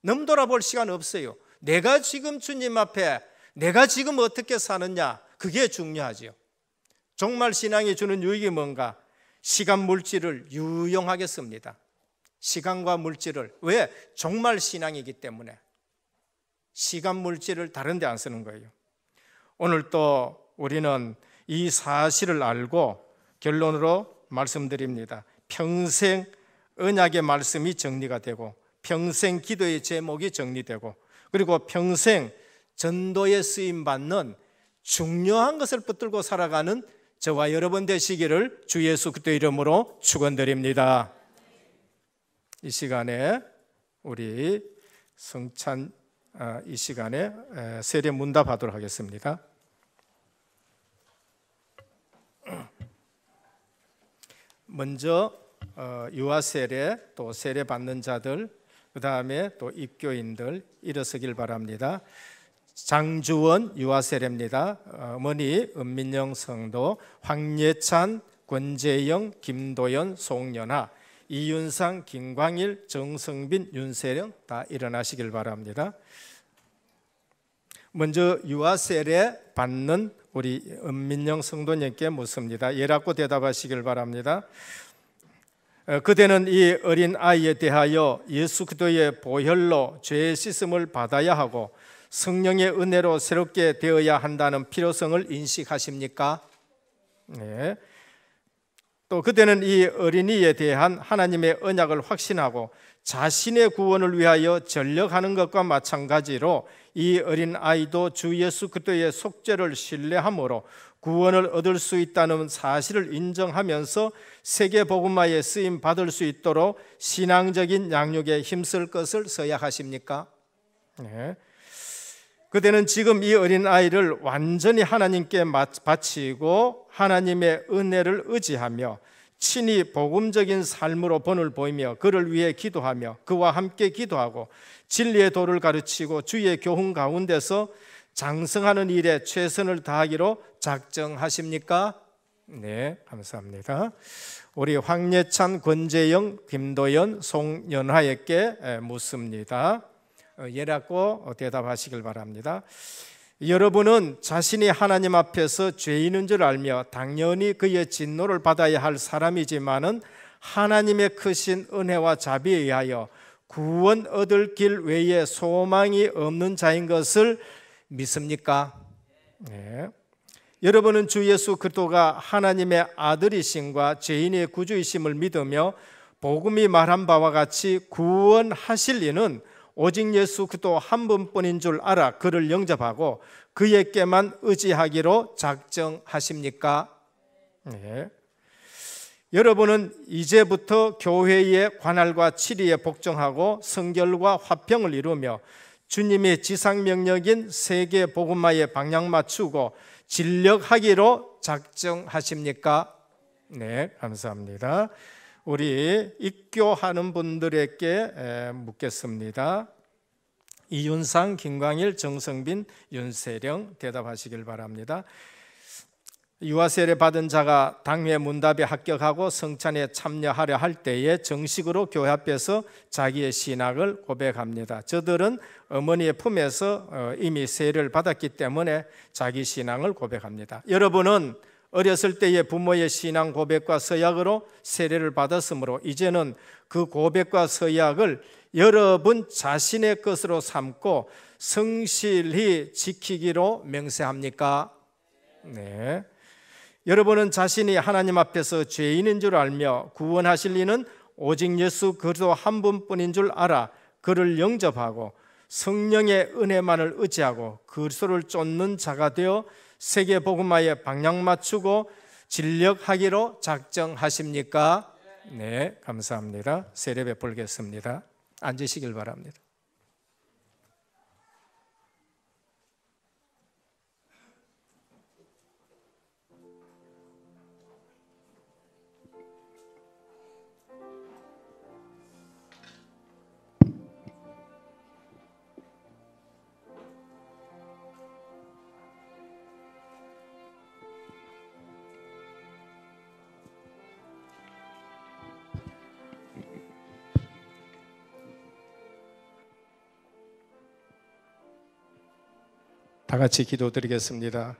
Speaker 1: 너무 돌아볼 시간 없어요. 내가 지금 주님 앞에 내가 지금 어떻게 사느냐, 그게 중요하죠. 종말 신앙이 주는 유익이 뭔가? 시간 물질을 유용하게 씁니다. 시간과 물질을. 왜? 종말 신앙이기 때문에 시간 물질을 다른 데 안 쓰는 거예요. 오늘 또 우리는 이 사실을 알고 결론으로 말씀드립니다. 평생 언약의 말씀이 정리가 되고 평생 기도의 제목이 정리되고 그리고 평생 전도에 쓰임받는 중요한 것을 붙들고 살아가는 저와 여러분 되시기를 주 예수 그리스도의 이름으로 축원드립니다. 이 시간에 우리 성찬 이 시간에 세례 문답하도록 하겠습니다. 먼저 유아 세례, 또 세례 받는 자들, 그 다음에 또 입교인들 일어서길 바랍니다. 장주원 유아 세례입니다. 어머니 은민영 성도, 황예찬, 권재영, 김도연, 송연아, 이윤상, 김광일, 정성빈, 윤세령 다 일어나시길 바랍니다. 먼저 유아 세례 받는 우리 은민영 성도님께 묻습니다. 예라고 대답하시길 바랍니다. 그대는 이 어린 아이에 대하여 예수 그리스도의 보혈로 죄의 씻음을 받아야 하고 성령의 은혜로 새롭게 되어야 한다는 필요성을 인식하십니까? 네. 또 그대는 이 어린이에 대한 하나님의 언약을 확신하고 자신의 구원을 위하여 전력하는 것과 마찬가지로 이 어린 아이도 주 예수 그리스도의 속죄를 신뢰함으로 구원을 얻을 수 있다는 사실을 인정하면서 세계 복음화에 쓰임 받을 수 있도록 신앙적인 양육에 힘쓸 것을 서약하십니까? 네. 그대는 지금 이 어린 아이를 완전히 하나님께 바치고 하나님의 은혜를 의지하며 친히 복음적인 삶으로 본을 보이며 그를 위해 기도하며 그와 함께 기도하고 진리의 도를 가르치고 주의 교훈 가운데서 장성하는 일에 최선을 다하기로 작정하십니까? 네, 감사합니다. 우리 황예찬, 권재영, 김도연, 송연화에게 묻습니다. 예라고 대답하시길 바랍니다. 여러분은 자신이 하나님 앞에서 죄인인 줄 알며 당연히 그의 진노를 받아야 할 사람이지만은 하나님의 크신 은혜와 자비에 의하여 구원 얻을 길 외에 소망이 없는 자인 것을 믿습니까? 네. 여러분은 주 예수 그리스도가 하나님의 아들이심과 죄인의 구주이심을 믿으며 복음이 말한 바와 같이 구원하실 이는 오직 예수 그리스도 한 분뿐인 줄 알아 그를 영접하고 그에게만 의지하기로 작정하십니까? 네. 여러분은 이제부터 교회의 관할과 치리에 복종하고 성결과 화평을 이루며 주님의 지상명령인 세계 복음화에 방향 맞추고 진력하기로 작정하십니까? 네, 감사합니다. 우리 입교하는 분들에게 묻겠습니다. 이윤상, 김광일, 정성빈, 윤세령 대답하시길 바랍니다. 유아 세례 받은 자가 당회 문답에 합격하고 성찬에 참여하려 할 때에 정식으로 교회 앞에서 자기의 신앙을 고백합니다. 저들은 어머니의 품에서 이미 세례를 받았기 때문에 자기 신앙을 고백합니다. 여러분은 어렸을 때의 부모의 신앙 고백과 서약으로 세례를 받았으므로 이제는 그 고백과 서약을 여러분 자신의 것으로 삼고 성실히 지키기로 맹세합니까? 네. 여러분은 자신이 하나님 앞에서 죄인인 줄 알며 구원하실 이는 오직 예수 그리스도 한 분뿐인 줄 알아 그를 영접하고 성령의 은혜만을 의지하고 그리스도를 쫓는 자가 되어 세계 복음화에 방향 맞추고 진력하기로 작정하십니까? 네, 감사합니다. 세례 베풀겠습니다. 앉으시길 바랍니다. 다 같이 기도드리겠습니다.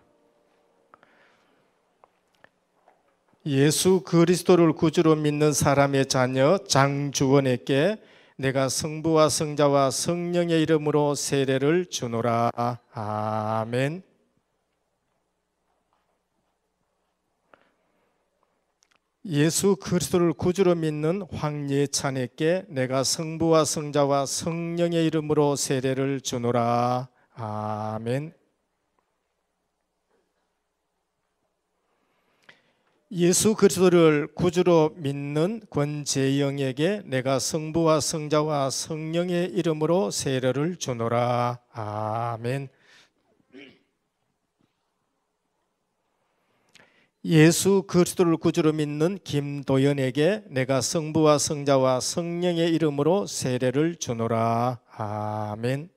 Speaker 1: 예수 그리스도를 구주로 믿는 사람의 자녀 장주원에게 내가 성부와 성자와 성령의 이름으로 세례를 주노라. 아멘. 예수 그리스도를 구주로 믿는 황예찬에게 내가 성부와 성자와 성령의 이름으로 세례를 주노라. 아멘. 예수 그리스도를 구주로 믿는 권재영에게 내가 성부와 성자와 성령의 이름으로 세례를 주노라. 아멘. 예수 그리스도를 구주로 믿는 김도연에게 내가 성부와 성자와 성령의 이름으로 세례를 주노라. 아멘.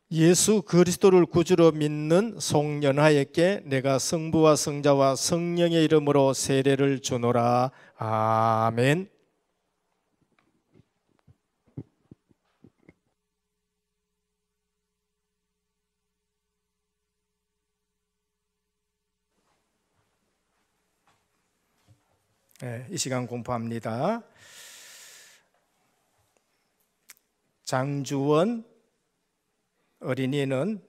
Speaker 1: 예수 그리스도를 구주로 믿는 송연하에게 내가 성부와 성자와 성령의 이름으로 세례를 주노라. 아멘. 네, 이 시간 공부합니다. 장주원 어린이는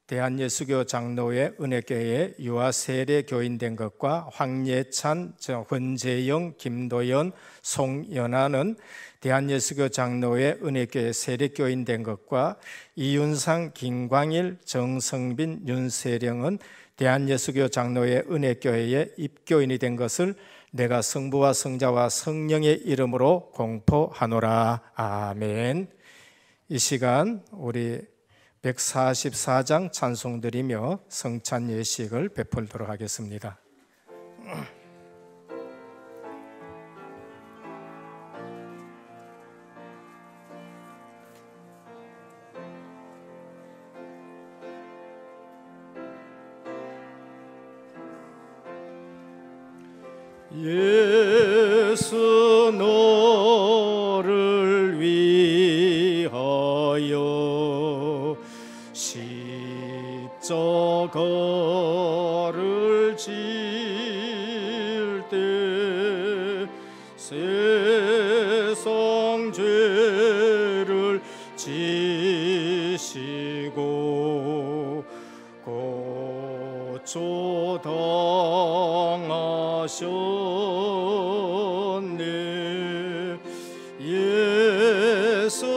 Speaker 1: 대한예수교 장로회 은혜교회에 유아 세례 교인된 것과 황예찬, 권재영, 김도연, 송연아는 대한예수교 장로회 은혜교회 세례 교인된 것과 이윤상, 김광일, 정성빈, 윤세령은 대한예수교 장로회 은혜교회에 입교인이 된 것을 내가 성부와 성자와 성령의 이름으로 공포하노라. 아멘. 이 시간 우리 144장 찬송 드리며 성찬 예식을 베풀도록 하겠습니다. 예수 너를 위하여 십자가를 질 때 세상 죄를 지시고 소동하셨네. 예수님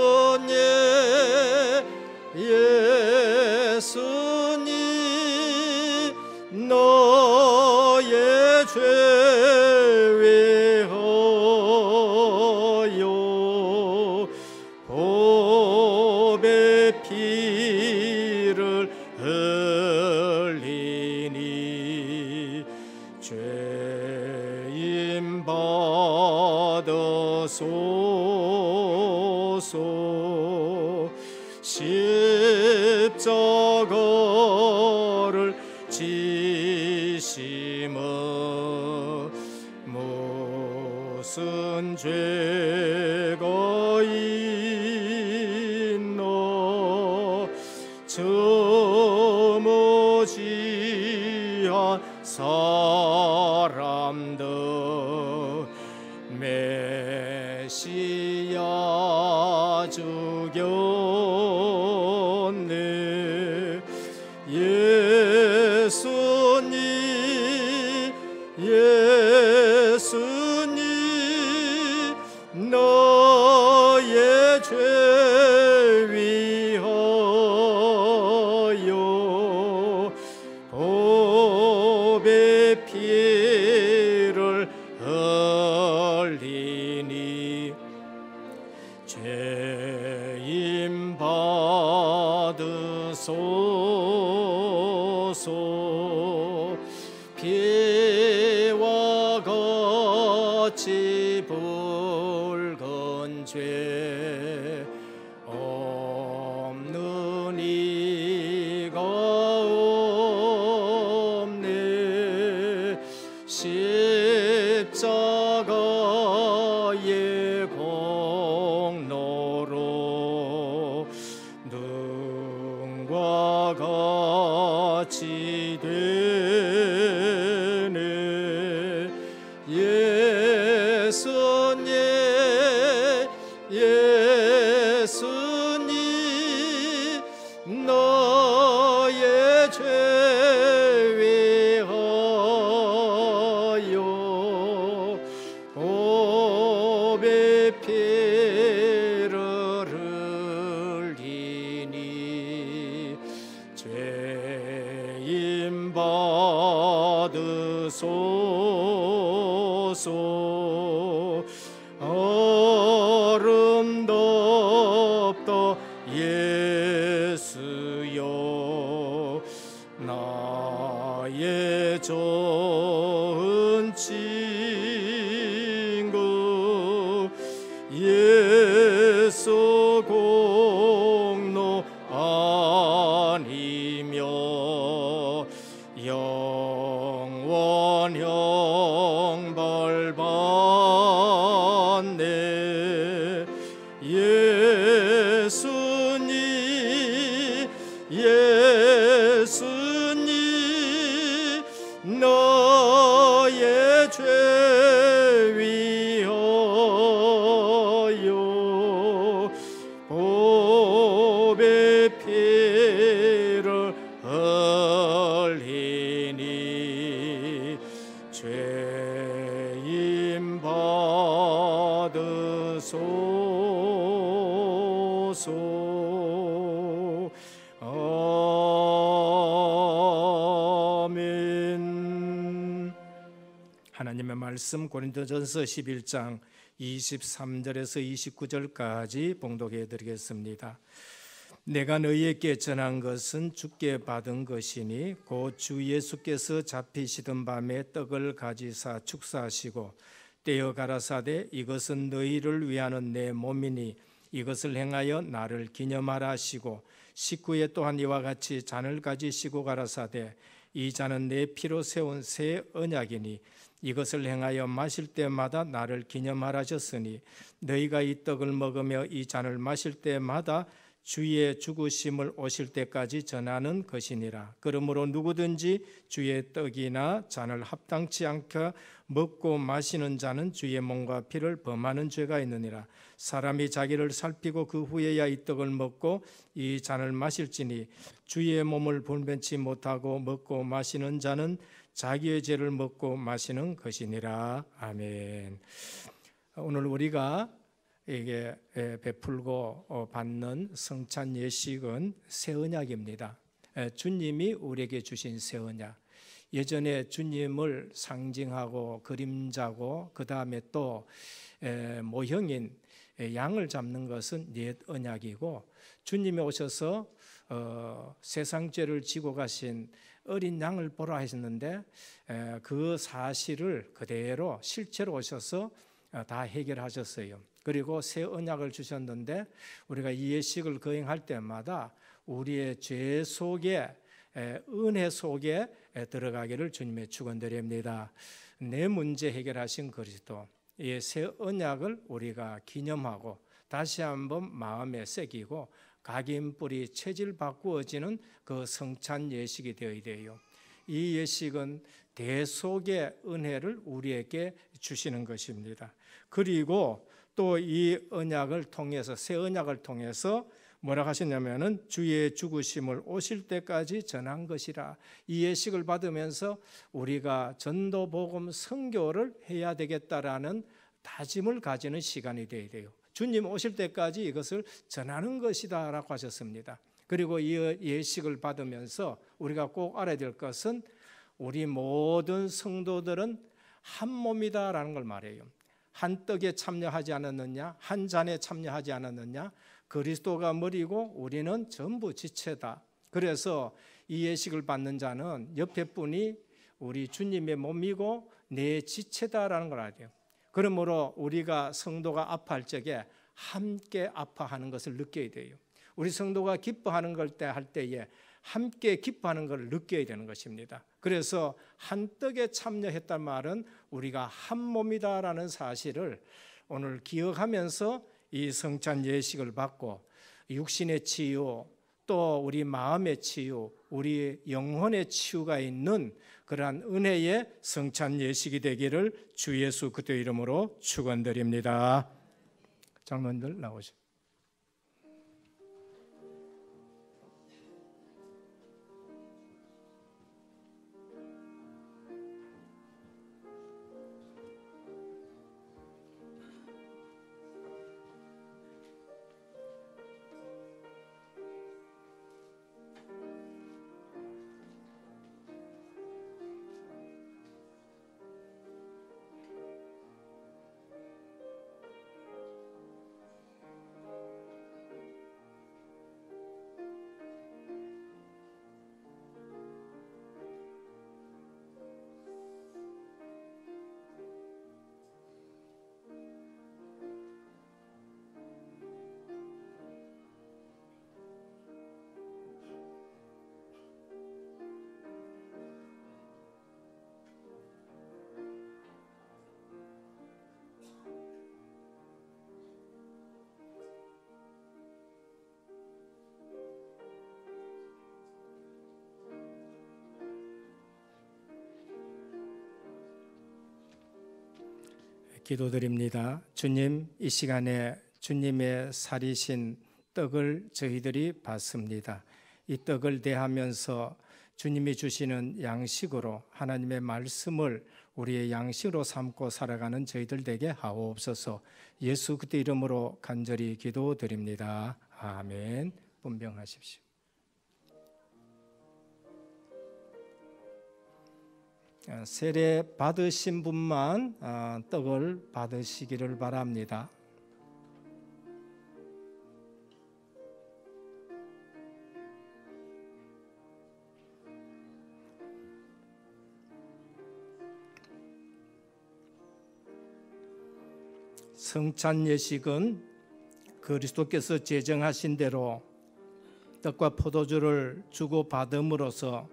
Speaker 1: 너의 죄 위하여 법의 피를 흘리니 죄인 받으소서. 십자가를 지심어 무슨 죄가 있나. 저무지한 사람들 메시아 죽였네. 예수님 너의 죄 위하여 법의 피를 흘리니 죄인 받으소서. 피와 같이 붉은 죄 없는 이가 없네. 십자가의 공로로 눈과 같이 되네. 예수님 너의 죄 위하여 법의 피를 흘리니 죄인 받으소서. 아름답다 예수여 나의 좋은 친구. 예수 공로 아니며 영원 형벌 받네. 예수님 너의 죄 위하여 법의 피를 흘리니 죄인 받으소서. 아멘. 하나님의 말씀 고린도전서 11장 23절에서 29절까지 봉독해 드리겠습니다. 내가 너희에게 전한 것은 주께 받은 것이니 곧 주 예수께서 잡히시던 밤에 떡을 가지사 축사하시고 떼어 가라사대 이것은 너희를 위하는 내 몸이니 이것을 행하여 나를 기념하라 하시고 식후에 또한 이와 같이 잔을 가지시고 가라사대 이 잔은 내 피로 세운 새 언약이니 이것을 행하여 마실 때마다 나를 기념하라 하셨으니 너희가 이 떡을 먹으며 이 잔을 마실 때마다 주의 죽으심을 오실 때까지 전하는 것이니라. 그러므로 누구든지 주의 떡이나 잔을 합당치 않게 먹고 마시는 자는 주의 몸과 피를 범하는 죄가 있느니라. 사람이 자기를 살피고 그 후에야 이 떡을 먹고 이 잔을 마실지니 주의 몸을 분별치 못하고 먹고 마시는 자는 자기의 죄를 먹고 마시는 것이니라. 아멘. 오늘 우리가 이게 베풀고 받는 성찬 예식은 새 언약입니다. 주님이 우리에게 주신 새 언약. 예전에 주님을 상징하고 그림자고 그 다음에 또 모형인 양을 잡는 것은 옛 언약이고, 주님이 오셔서 세상 죄를 지고 가신 어린 양을 보라 하셨는데 그 사실을 그대로 실제로 오셔서 다 해결하셨어요. 그리고 새 언약을 주셨는데 우리가 이 예식을 거행할 때마다 우리의 죄 속에 은혜 속에 들어가기를 주님의 축원드립니다. 내 문제 해결하신 그리스도, 이 새 언약을 우리가 기념하고 다시 한번 마음에 새기고 각인뿌리 체질 바꾸어지는 그 성찬 예식이 되어야 돼요. 이 예식은 대속의 은혜를 우리에게 주시는 것입니다. 그리고 또 이 언약을 통해서, 새 언약을 통해서 뭐라고 하셨냐면은 주의 죽으심을 오실 때까지 전한 것이라. 이 예식을 받으면서 우리가 전도 복음 선교를 해야 되겠다라는 다짐을 가지는 시간이 되어야 돼요. 주님 오실 때까지 이것을 전하는 것이다라고 하셨습니다. 그리고 이 예식을 받으면서 우리가 꼭 알아야 될 것은 우리 모든 성도들은 한 몸이다라는 걸 말해요. 한 떡에 참여하지 않았느냐, 한 잔에 참여하지 않았느냐, 그리스도가 머리고 우리는 전부 지체다. 그래서 이 예식을 받는 자는 옆에 분이 우리 주님의 몸이고 내 지체다라는 걸 알아야 돼요. 그러므로 우리가 성도가 아파할 적에 함께 아파하는 것을 느껴야 돼요. 우리 성도가 기뻐하는 걸 할 때에 함께 기뻐하는 걸 느껴야 되는 것입니다. 그래서 한 떡에 참여했단 말은 우리가 한 몸이다라는 사실을 오늘 기억하면서 이 성찬 예식을 받고 육신의 치유, 또 우리 마음의 치유, 우리 영혼의 치유가 있는 그러한 은혜의 성찬 예식이 되기를 주 예수 그리스도의 이름으로 축원드립니다. 장로님들 나오시죠. 기도드립니다. 주님, 이 시간에 주님의 살이신 떡을 저희들이 받습니다. 이 떡을 대하면서 주님이 주시는 양식으로 하나님의 말씀을 우리의 양식으로 삼고 살아가는 저희들 되게 하옵소서. 예수 그리스도 이름으로 간절히 기도드립니다. 아멘. 분병하십시오. 세례 받으신 분만 떡을 받으시기를 바랍니다. 성찬 예식은 그리스도께서 제정하신 대로 떡과 포도주를 주고 받음으로써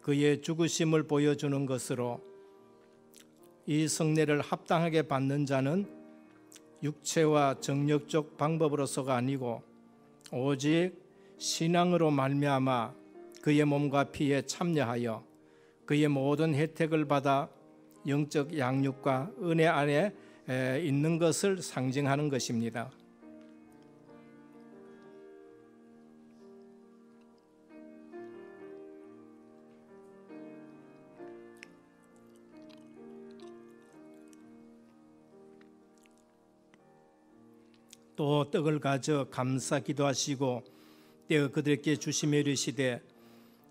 Speaker 1: 그의 죽으심을 보여주는 것으로 이 성례를 합당하게 받는 자는 육체와 정력적 방법으로서가 아니고 오직 신앙으로 말미암아 그의 몸과 피에 참여하여 그의 모든 혜택을 받아 영적 양육과 은혜 안에 있는 것을 상징하는 것입니다. 또 떡을 가져 감사 기도하시고 떼어 그들에게 주시며 이르시되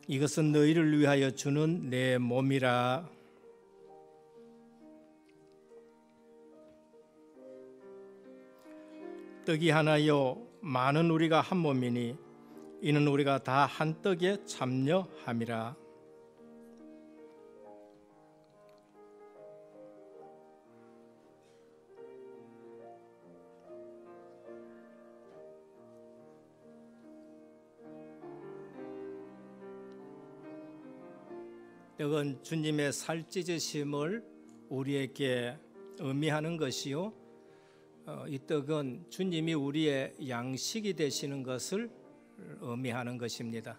Speaker 1: 이것은 너희를 위하여 주는 내 몸이라. 떡이 하나요 많은 우리가 한 몸이니 이는 우리가 다 한 떡에 참여함이라. 떡은 주님의 살 찢으심을 우리에게 의미하는 것이요, 이 떡은 주님이 우리의 양식이 되시는 것을 의미하는 것입니다.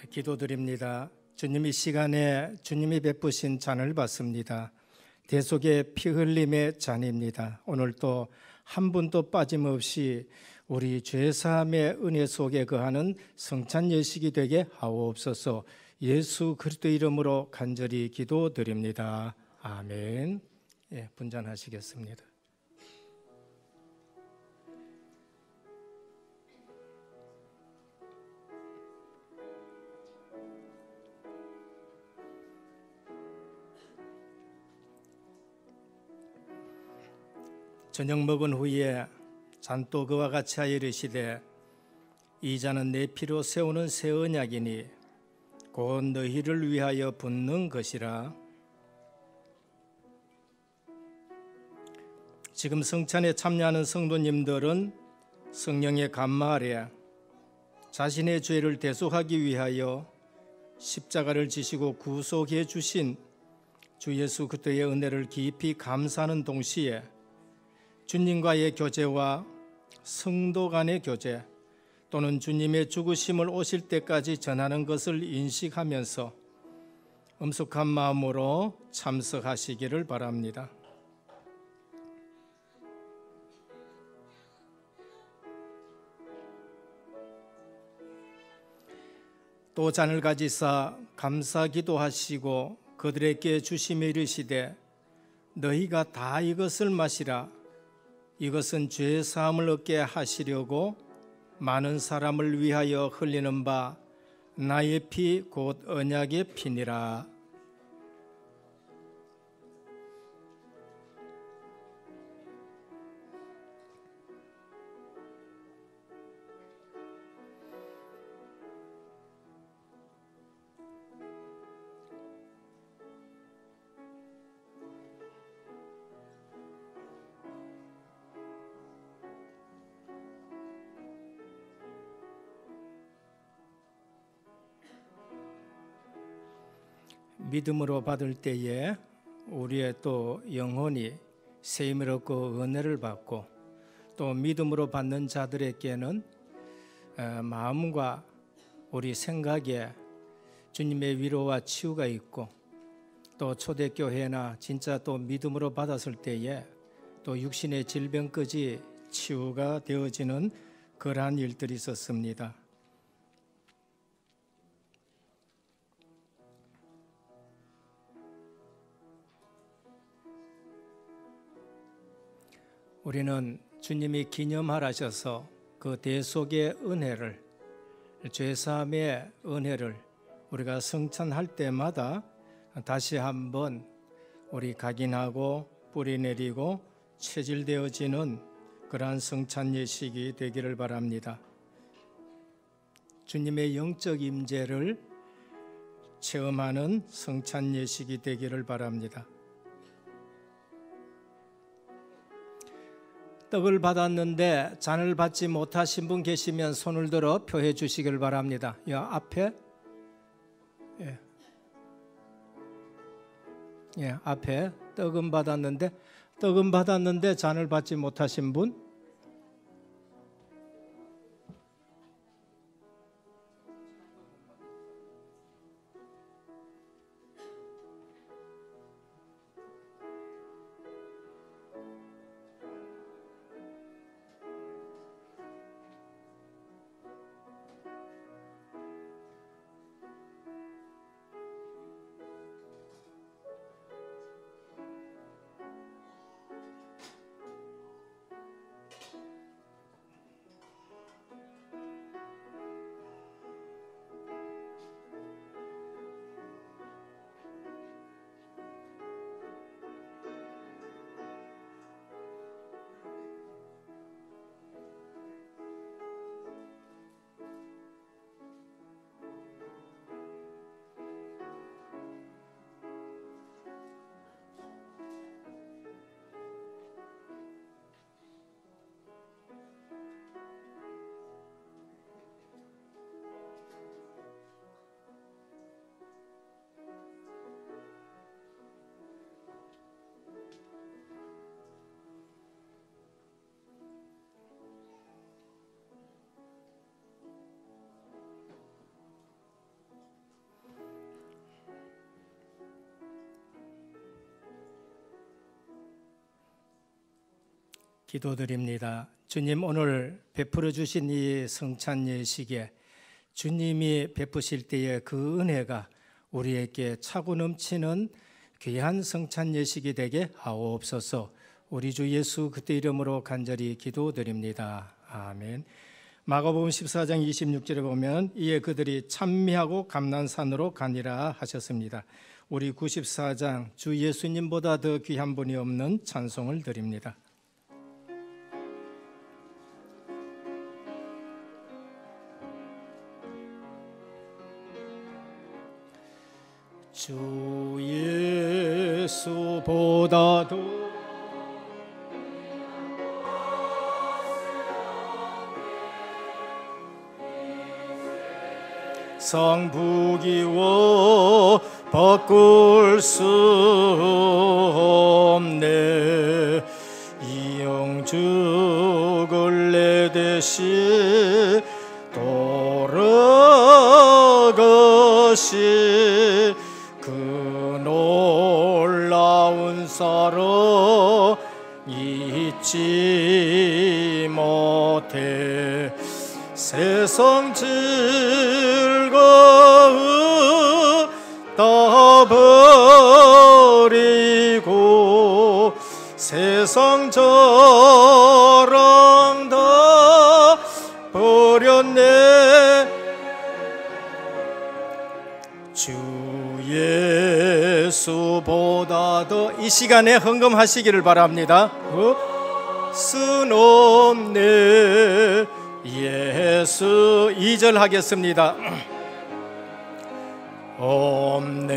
Speaker 1: 기도드립니다. 주님, 이 시간에 주님이 베푸신 잔을 받습니다. 대속의 피 흘림의 잔입니다. 오늘도 한 분도 빠짐없이 우리 죄사함의 은혜 속에 거하는 성찬 예식이 되게 하옵소서. 예수 그리스도 이름으로 간절히 기도드립니다. 아멘. 분잔하시겠습니다. 저녁 먹은 후에 잔또 그와 같이 하여 이르시되 이 잔은 내 피로 세우는 새 언약이니 곧 너희를 위하여 붓는 것이라. 지금 성찬에 참여하는 성도님들은 성령의 감화 아래 자신의 죄를 대속하기 위하여 십자가를 지시고 구속해 주신 주 예수 그리스도의 은혜를 깊이 감사하는 동시에 주님과의 교제와 성도 간의 교제 또는 주님의 죽으심을 오실 때까지 전하는 것을 인식하면서 엄숙한 마음으로 참석하시기를 바랍니다. 또 잔을 가지사 감사 기도하시고 그들에게 주시며 이르시되 너희가 다 이것을 마시라. 이것은 죄 사함을 얻게 하시려고 많은 사람을 위하여 흘리는 바 나의 피 곧 언약의 피니라. 믿음으로 받을 때에 우리의 또 영혼이 세임을 얻고 은혜를 받고, 또 믿음으로 받는 자들에게는 마음과 우리 생각에 주님의 위로와 치유가 있고, 또 초대교회나 진짜 또 믿음으로 받았을 때에 또 육신의 질병까지 치유가 되어지는 그러한 일들이 있었습니다. 우리는 주님이 기념하라셔서 그 대속의 은혜를, 죄사함의 은혜를 우리가 성찬할 때마다 다시 한번 우리 각인하고 뿌리내리고 체질되어지는 그러한 성찬 예식이 되기를 바랍니다. 주님의 영적 임재를 체험하는 성찬 예식이 되기를 바랍니다. 떡을 받았는데 잔을 받지 못하신 분 계시면 손을 들어 표해 주시기를 바랍니다. 이 앞에, 앞에 떡은 받았는데 잔을 받지 못하신 분, 기도드립니다. 주님, 오늘 베풀어 주신 이 성찬 예식에 주님이 베푸실 때의 그 은혜가 우리에게 차고 넘치는 귀한 성찬 예식이 되게 하옵소서. 우리 주 예수 그리스도 이름으로 간절히 기도드립니다. 아멘. 마가복음 14장 26절에 보면 이에 그들이 찬미하고 감난산으로 가니라 하셨습니다. 우리 94장 주 예수님보다 더 귀한 분이 없는 찬송을 드립니다. 주 예수보다도 성부기워 바꿀 수 없네. 이영죽을 내 대신 돌아가시 그 놀라운 사랑 잊지 못해. 세상 즐거움 다 버리고 세상 자랑 다 버렸네. 주 예수보다 더 이 시간에 헌금하시기를 바랍니다. 쓴 없네. 예수 2절 하겠습니다. 없네.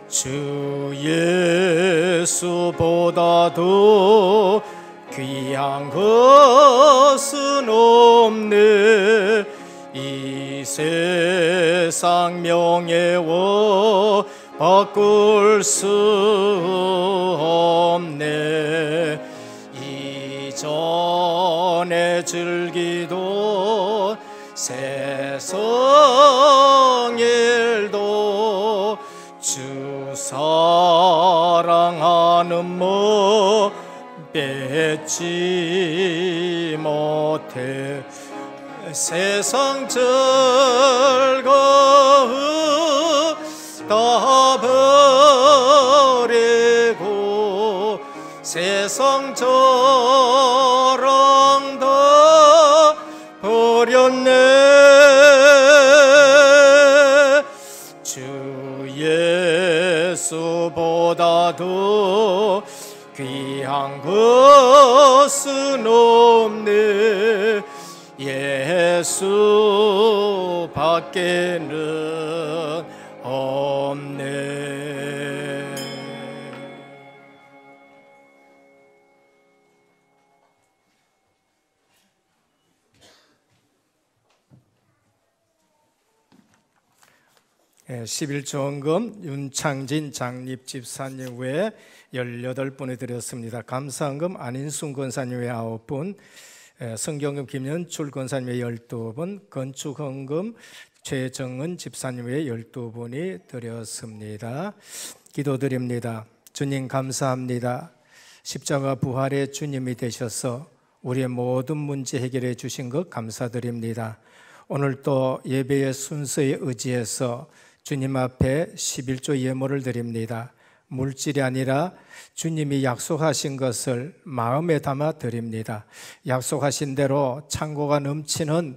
Speaker 1: 주 예수보다도 귀한 것은 없네. 이 세상 세상 명예와 바꿀 수 없네. 이전에 즐기던 세상 일도 주 사랑하는 뭐 뺏지 못해. 세상 즐거움 다 버리고 세상 자랑 다 버렸네. 주 예수보다도 귀한 것은 없네. 예수 밖에는 없네. 예, 11조헌금 윤창진 장립집사님 외에 18분이 드렸습니다. 감사헌금 안인순 권사님 외에 9분, 성경금 김연출 권사님 외에 12분, 건축헌금 최정은 집사님 외에 12분이 드렸습니다. 기도드립니다. 주님 감사합니다. 십자가 부활의 주님이 되셔서 우리의 모든 문제 해결해 주신 것 감사드립니다. 오늘 또 예배의 순서에 의지해서 주님 앞에 11조 예물을 드립니다. 물질이 아니라 주님이 약속하신 것을 마음에 담아 드립니다. 약속하신 대로 창고가 넘치는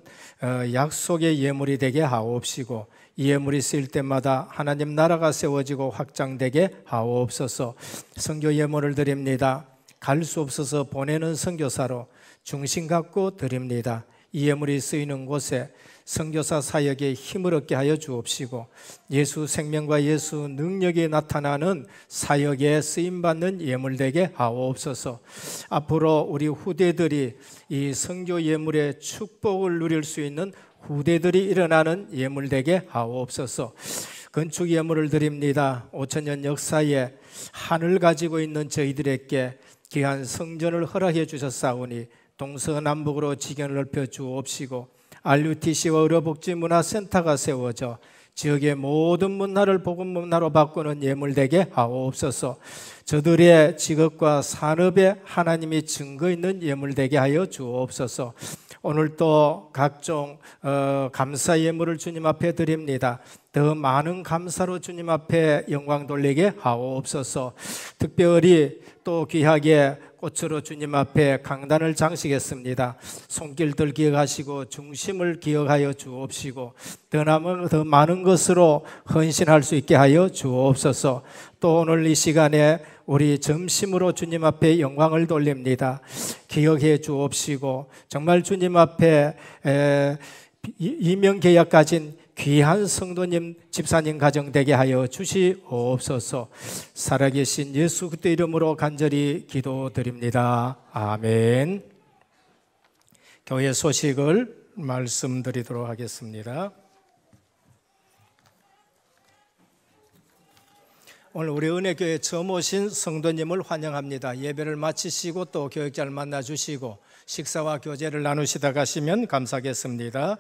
Speaker 1: 약속의 예물이 되게 하옵시고, 이 예물이 쓰일 때마다 하나님 나라가 세워지고 확장되게 하옵소서. 선교 예물을 드립니다. 갈 수 없어서 보내는 선교사로 중심 갖고 드립니다. 이 예물이 쓰이는 곳에 선교사 사역에 힘을 얻게 하여 주옵시고, 예수 생명과 예수 능력이 나타나는 사역에 쓰임받는 예물 되게 하옵소서. 앞으로 우리 후대들이 이 선교 예물의 축복을 누릴 수 있는 후대들이 일어나는 예물 되게 하옵소서. 건축 예물을 드립니다. 5000년 역사에 한을 가지고 있는 저희들에게 귀한 성전을 허락해 주셨사오니 동서남북으로 지경을 넓혀 주옵시고, RUTC와 의료복지문화센터가 세워져 지역의 모든 문화를 복음 문화로 바꾸는 예물 되게 하옵소서. 저들의 직업과 산업에 하나님이 증거 있는 예물 되게 하여 주옵소서. 오늘 또 각종 감사 예물을 주님 앞에 드립니다. 더 많은 감사로 주님 앞에 영광 돌리게 하옵소서. 특별히 또 귀하게 꽃으로 주님 앞에 강단을 장식했습니다. 손길들 기억하시고 중심을 기억하여 주옵시고, 더 많은 것으로 헌신할 수 있게 하여 주옵소서. 또 오늘 이 시간에 우리 점심으로 주님 앞에 영광을 돌립니다. 기억해 주옵시고, 정말 주님 앞에 이명계약 가진 귀한 성도님, 집사님 가정 되게 하여 주시옵소서. 살아계신 예수 그리스도 이름으로 간절히 기도드립니다. 아멘. 교회 소식을 말씀드리도록 하겠습니다. 오늘 우리 은혜교회 처음 오신 성도님을 환영합니다. 예배를 마치시고 또 교육자를 만나주시고 식사와 교제를 나누시다 가시면 감사하겠습니다.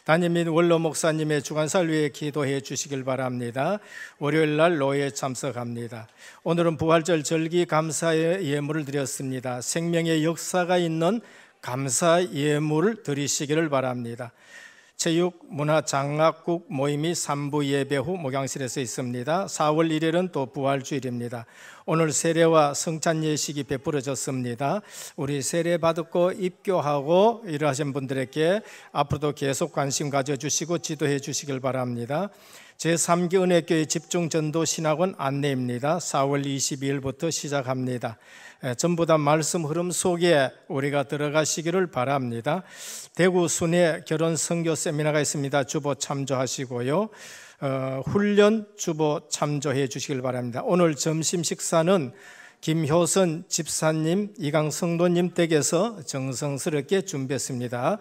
Speaker 1: 담임 및 원로 목사님의 주간사를 위해 기도해 주시길 바랍니다. 월요일 날 로에 참석합니다. 오늘은 부활절 절기 감사의 예물을 드렸습니다. 생명의 역사가 있는 감사 예물을 드리시기를 바랍니다. 체육문화장학국 모임이 3부 예배 후 목양실에서 있습니다. 4월 1일은 또 부활주일입니다. 오늘 세례와 성찬 예식이 베풀어졌습니다. 우리 세례 받고 입교하고 일하신 분들에게 앞으로도 계속 관심 가져주시고 지도해 주시길 바랍니다. 제3기 은혜교회 집중전도 신학원 안내입니다. 4월 22일부터 시작합니다. 전부 다 말씀 흐름 속에 우리가 들어가시기를 바랍니다. 대구 순회 결혼 선교 세미나가 있습니다. 주보 참조하시고요. 훈련 주보 참조해 주시길 바랍니다. 오늘 점심 식사는 김효선 집사님, 이강 성도님 댁에서 정성스럽게 준비했습니다.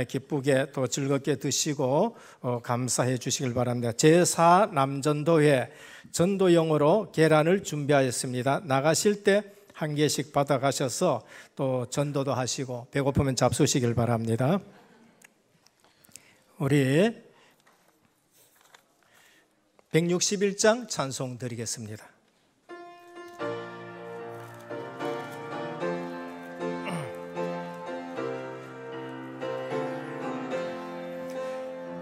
Speaker 1: 기쁘게 또 즐겁게 드시고 감사해 주시길 바랍니다. 제4남전도회 전도용으로 계란을 준비하였습니다. 나가실 때 한 개씩 받아가셔서 또 전도도 하시고 배고프면 잡수시길 바랍니다. 우리 161장 찬송 드리겠습니다.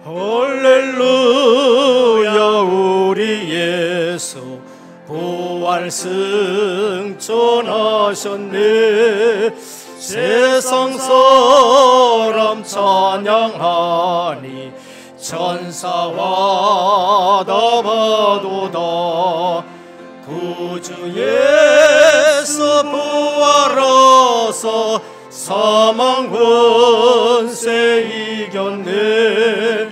Speaker 1: 할렐루야 우리 예수 부활 승천하셨네. 세상 사람 찬양하니 천사와 다 봐도다. 구주 예수 부활하사 사망 권세 이겼네.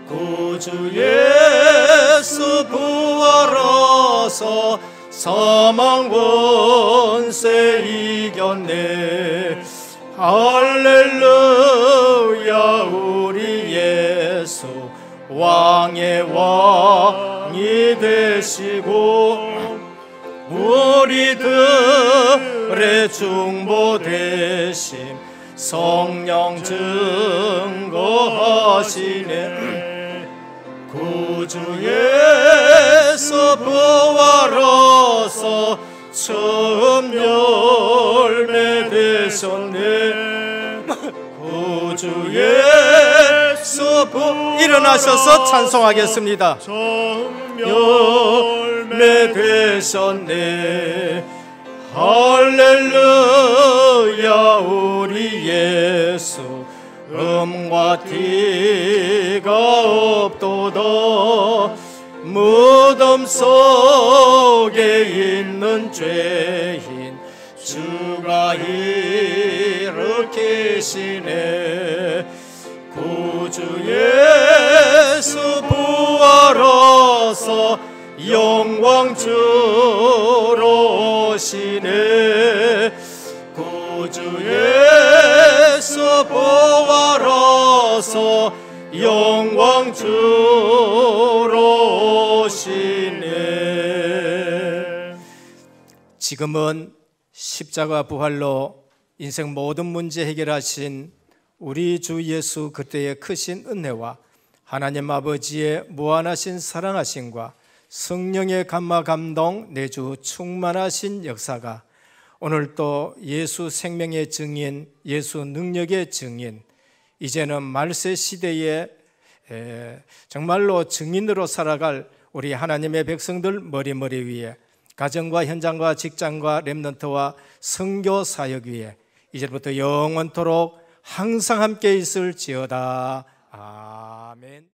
Speaker 1: 구주 예수 부활하사 사망 권세 이겼네. 할렐루야 우리 예수 왕의 왕이 되시고 우리들의 중보 대심 성령 증거하시네. 구주 예수 부활하사 처음 열매 되셨네. 구주 예수 일어나셔서 찬송하겠습니다. 처음 열매 되셨네. 할렐루야 우리 예수 음과 티가 없도다. 무덤 속에 있는 죄인 주가 일으키시네. 구주 예수 부활하사 영광 주로 오시네. 구주 예수 부활하사 영광 주로 오시네. 지금은 십자가 부활로 인생 모든 문제 해결하신 우리 주 예수 그때의 크신 은혜와 하나님 아버지의 무한하신 사랑하심과 성령의 감화 감동 내주 충만하신 역사가 오늘 또 예수 생명의 증인, 예수 능력의 증인, 이제는 말세 시대에 정말로 증인으로 살아갈 우리 하나님의 백성들 머리 위에, 가정과 현장과 직장과 렘넌트와 선교 사역 위에 이제부터 영원토록 항상 함께 있을지어다. 아멘.